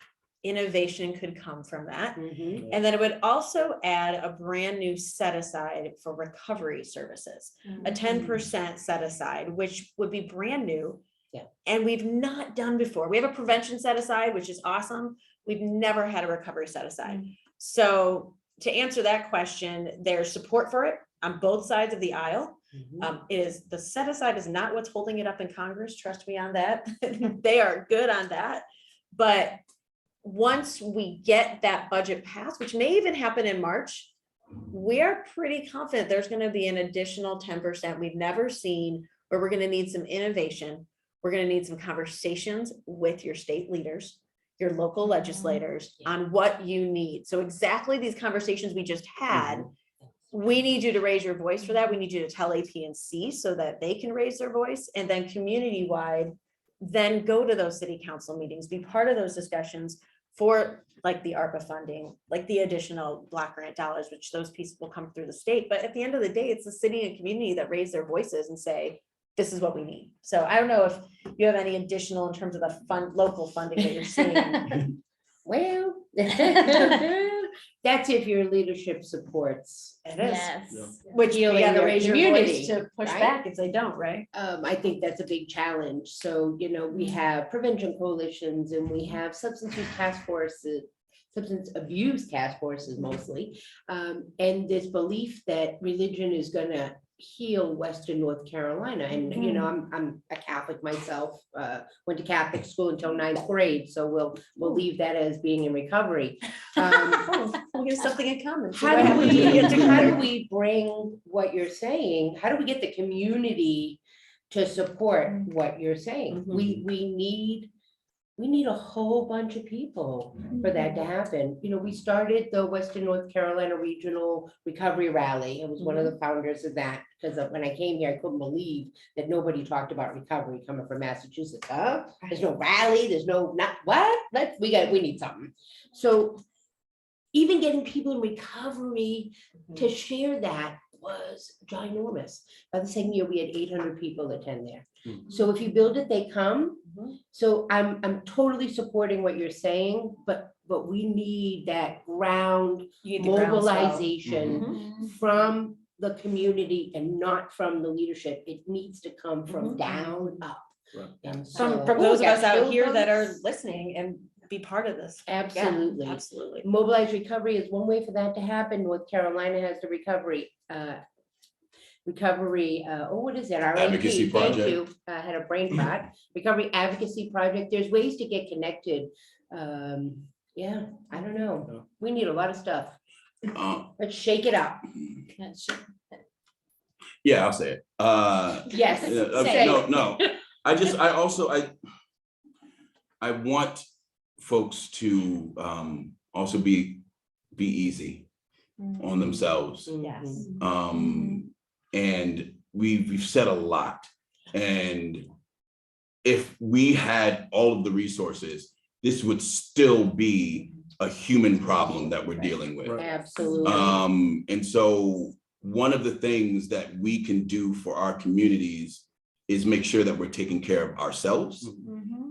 innovation could come from that. Mhm. And then it would also add a brand new set aside for recovery services, a 10% set aside, which would be brand new. Yeah. And we've not done before. We have a prevention set aside, which is awesome. We've never had a recovery set aside. So to answer that question, there's support for it on both sides of the aisle. The set aside is not what's holding it up in Congress. Trust me on that. They are good on that. But once we get that budget passed, which may even happen in March, we are pretty confident there's going to be an additional 10% we've never seen, where we're going to need some innovation. We're going to need some conversations with your state leaders, your local legislators on what you need. So exactly these conversations we just had, we need you to raise your voice for that. We need you to tell APNC so that they can raise their voice, and then community-wide, then go to those city council meetings, be part of those discussions for like the ARPA funding, like the additional block grant dollars, which those pieces will come through the state. But at the end of the day, it's the city and community that raise their voices and say, this is what we need. So I don't know if you have any additional in terms of the local funding that you're seeing. Well, that's if your leadership supports. It is. Yes. Which you Healing gotta your raise your community, voice to push right? back if they don't, right? I think that's a big challenge. So, we have prevention coalitions, and we have substance use task forces, substance abuse task forces mostly. And this belief that religion is gonna heal Western North Carolina. And, I'm a Catholic myself, went to Catholic school until 9th grade. So we'll leave that as being in recovery. We have something in common. So How why do haven't we get how together? do we bring what you're saying? How do we get the community to support what you're saying? We need a whole bunch of people for that to happen. We started the Western North Carolina Regional Recovery Rally. I was one of the founders of that, because when I came here, I couldn't believe that nobody talked about recovery coming from Massachusetts. There's no rally, there's not what? We need something. So even getting people in recovery to share that was ginormous. By the same year, we had 800 people attend there. So if you build it, they come. So I'm totally supporting what you're saying, but we need that ground You need the groundswell. mobilization from the community and not from the leadership. It needs to come from down up. Right. And From so- those of got us out chill here that are bumps. listening and be part of this. Yeah, Absolutely. absolutely. Mobilize recovery is one way for that to happen. North Carolina has the recovery, what is that? Advocacy RAP, thank project. you. I had a brain fart. Recovery Advocacy Project. There's ways to get connected. Yeah, I don't know. We need a lot of stuff. Let's shake it up. Yeah, I'll say it. Yes. say it. No. I want folks to also be easy on themselves. Yes. And we've said a lot. And if we had all of the resources, this would still be a human problem that we're dealing with. Absolutely. And so one of the things that we can do for our communities is make sure that we're taking care of ourselves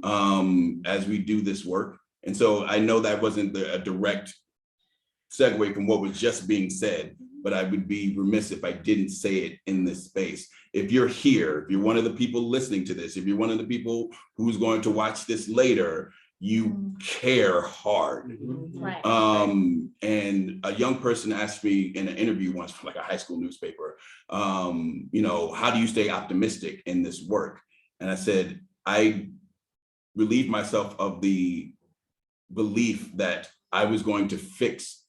as we do this work. And so I know that wasn't a direct segue from what was just being said, but I would be remiss if I didn't say it in this space. If you're here, if you're one of the people listening to this, if you're one of the people who's going to watch this later, you care hard. Right. And a young person asked me in an interview once from like a high school newspaper, how do you stay optimistic in this work? And I said, I relieved myself of the belief that I was going to fix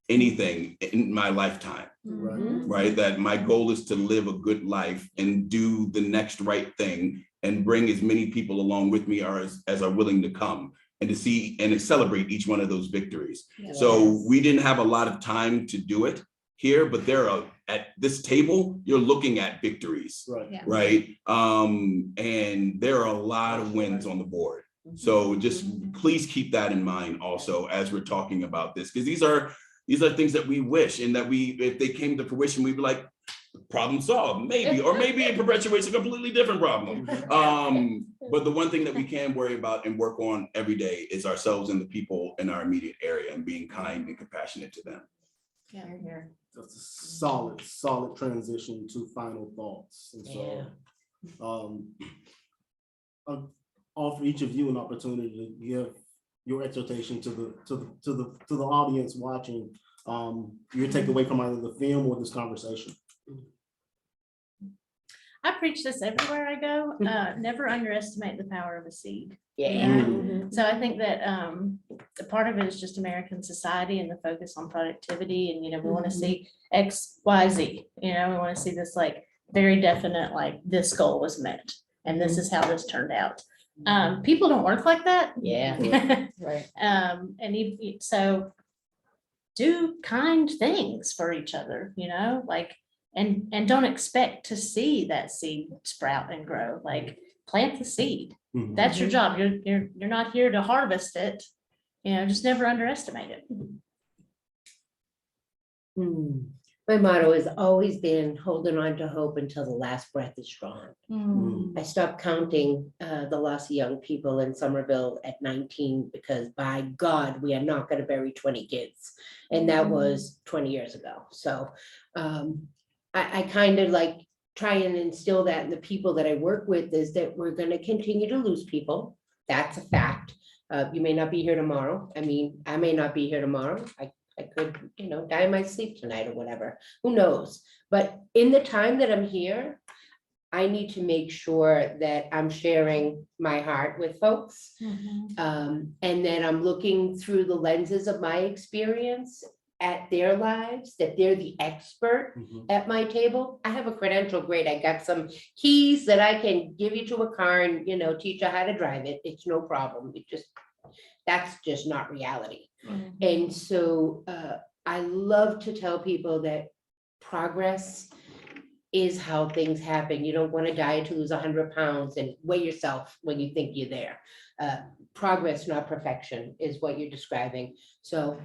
anything in my lifetime, right? That my goal is to live a good life and do the next right thing and bring as many people along with me as are willing to come and to see and to celebrate each one of those victories. Yes. So we didn't have a lot of time to do it here, but there are at this table, you're looking at victories, Right. Yeah. right? And there are a lot of wins on the board. So just please keep that in mind also as we're talking about this, because these are things that we wish and that if they came to fruition, we'd be like, problem solved, maybe, or maybe it perpetuates a completely different problem. But the one thing that we can worry about and work on every day is ourselves and the people in our immediate area and being kind and compassionate to them. Yeah. That's a solid transition to final thoughts. And so, I'll offer each of you an opportunity to give your exhortation to the audience watching, your takeaway from either the film or this conversation. I preach this everywhere I go. Never underestimate the power of a seed. Yeah. So I think that the part of it is just American society and the focus on productivity, and we want to see X, Y, Z. We want to see this like very definite, like this goal was met and this is how this turned out. People don't work like that. Yeah. Right. So do kind things for each other, like, and don't expect to see that seed sprout and grow. Like, plant the seed. That's your job. You're not here to harvest it. Just never underestimate it. My motto has always been holding on to hope until the last breath is drawn. I stopped counting the loss of young people in Somerville at 19 because, by God, we are not going to bury 20 kids. And that was 20 years ago. So I kind of like try and instill that in the people that I work with, is that we're going to continue to lose people. That's a fact. You may not be here tomorrow. I mean, I may not be here tomorrow. I could, die in my sleep tonight or whatever. Who knows? But in the time that I'm here, I need to make sure that I'm sharing my heart with folks, and that I'm looking through the lenses of my experience at their lives, that they're the expert at my table. I have a credential, great. I got some keys that I can give you to a car and, teach you how to drive it. It's no problem. That's just not reality. And so I love to tell people that progress is how things happen. You don't want to die to lose 100 pounds and weigh yourself when you think you're there. Progress, not perfection, is what you're describing. So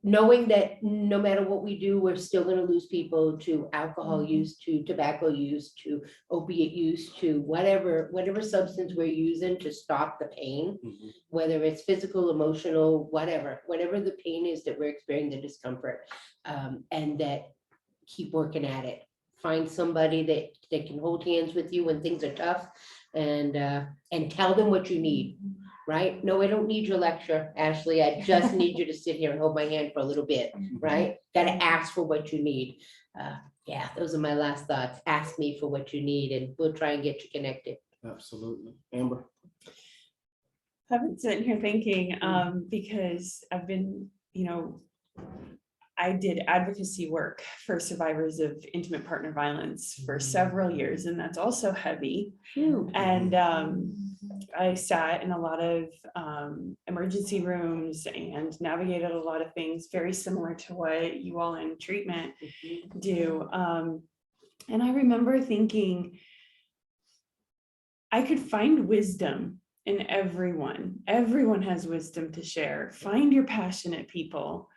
knowing that no matter what we do, we're still going to lose people to alcohol use, to tobacco use, to opiate use, to whatever substance we're using to stop the pain, whether it's physical, emotional, whatever the pain is that we're experiencing, the discomfort, and that keep working at it. Find somebody that can hold hands with you when things are tough, and tell them what you need. Right? No, I don't need your lecture, Ashley. I just need you to sit here and hold my hand for a little bit, right? Got to ask for what you need. Yeah, those are my last thoughts. Ask me for what you need and we'll try and get you connected. Absolutely. Amber? I've been sitting here thinking, because I've been, I did advocacy work for survivors of intimate partner violence for several years, and that's also heavy. And I sat in a lot of emergency rooms and navigated a lot of things very similar to what you all in treatment do. And I remember thinking, I could find wisdom in everyone. Everyone has wisdom to share. Find your passionate people.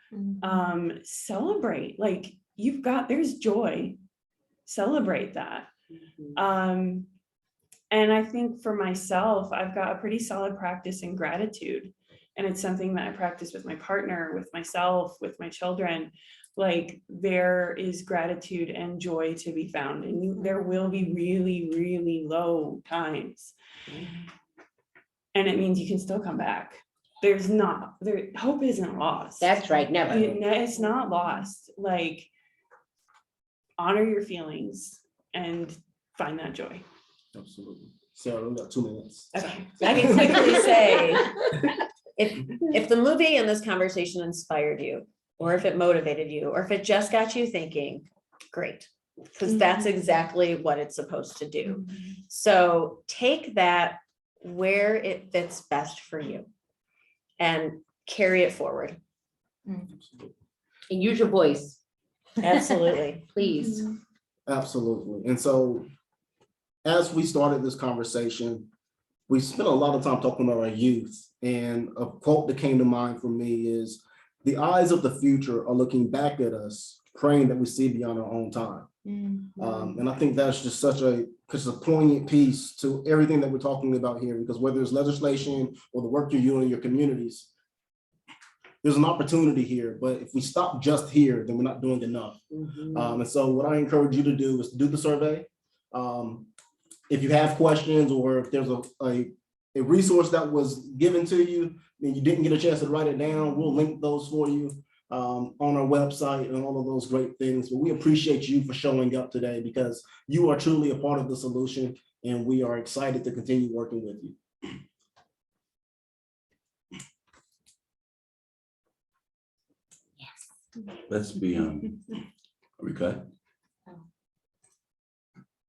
Celebrate, like there's joy. Celebrate that. And I think for myself, I've got a pretty solid practice in gratitude. And it's something that I practice with my partner, with myself, with my children. Like, there is gratitude and joy to be found. And there will be really, really low times. And it means you can still come back. Hope isn't lost. That's right, never. It's not lost. Like, honor your feelings and find that joy. Absolutely. Sarah, we got 2 minutes. Okay. I can quickly say, if the movie and this conversation inspired you, or if it motivated you, or if it just got you thinking, great, because that's exactly what it's supposed to do. So take that where it fits best for you and carry it forward. And use your voice. Absolutely. Please. Absolutely. And so, as we started this conversation, we spent a lot of time talking about our youth, and a quote that came to mind for me is, "The eyes of the future are looking back at us praying that we see beyond our own time. Mm-hmm. And I think that's just such a poignant piece to everything that we're talking about here, because whether it's legislation or the work you're doing in your communities, there's an opportunity here, but if we stop just here, then we're not doing enough. And so what I encourage you to do is do the survey. If you have questions, or if there's a resource that was given to you and you didn't get a chance to write it down, we'll link those for you on our website and all of those great things. But we appreciate you for showing up today, because you are truly a part of the solution, and we are excited to continue working with you. Let's be, are we good?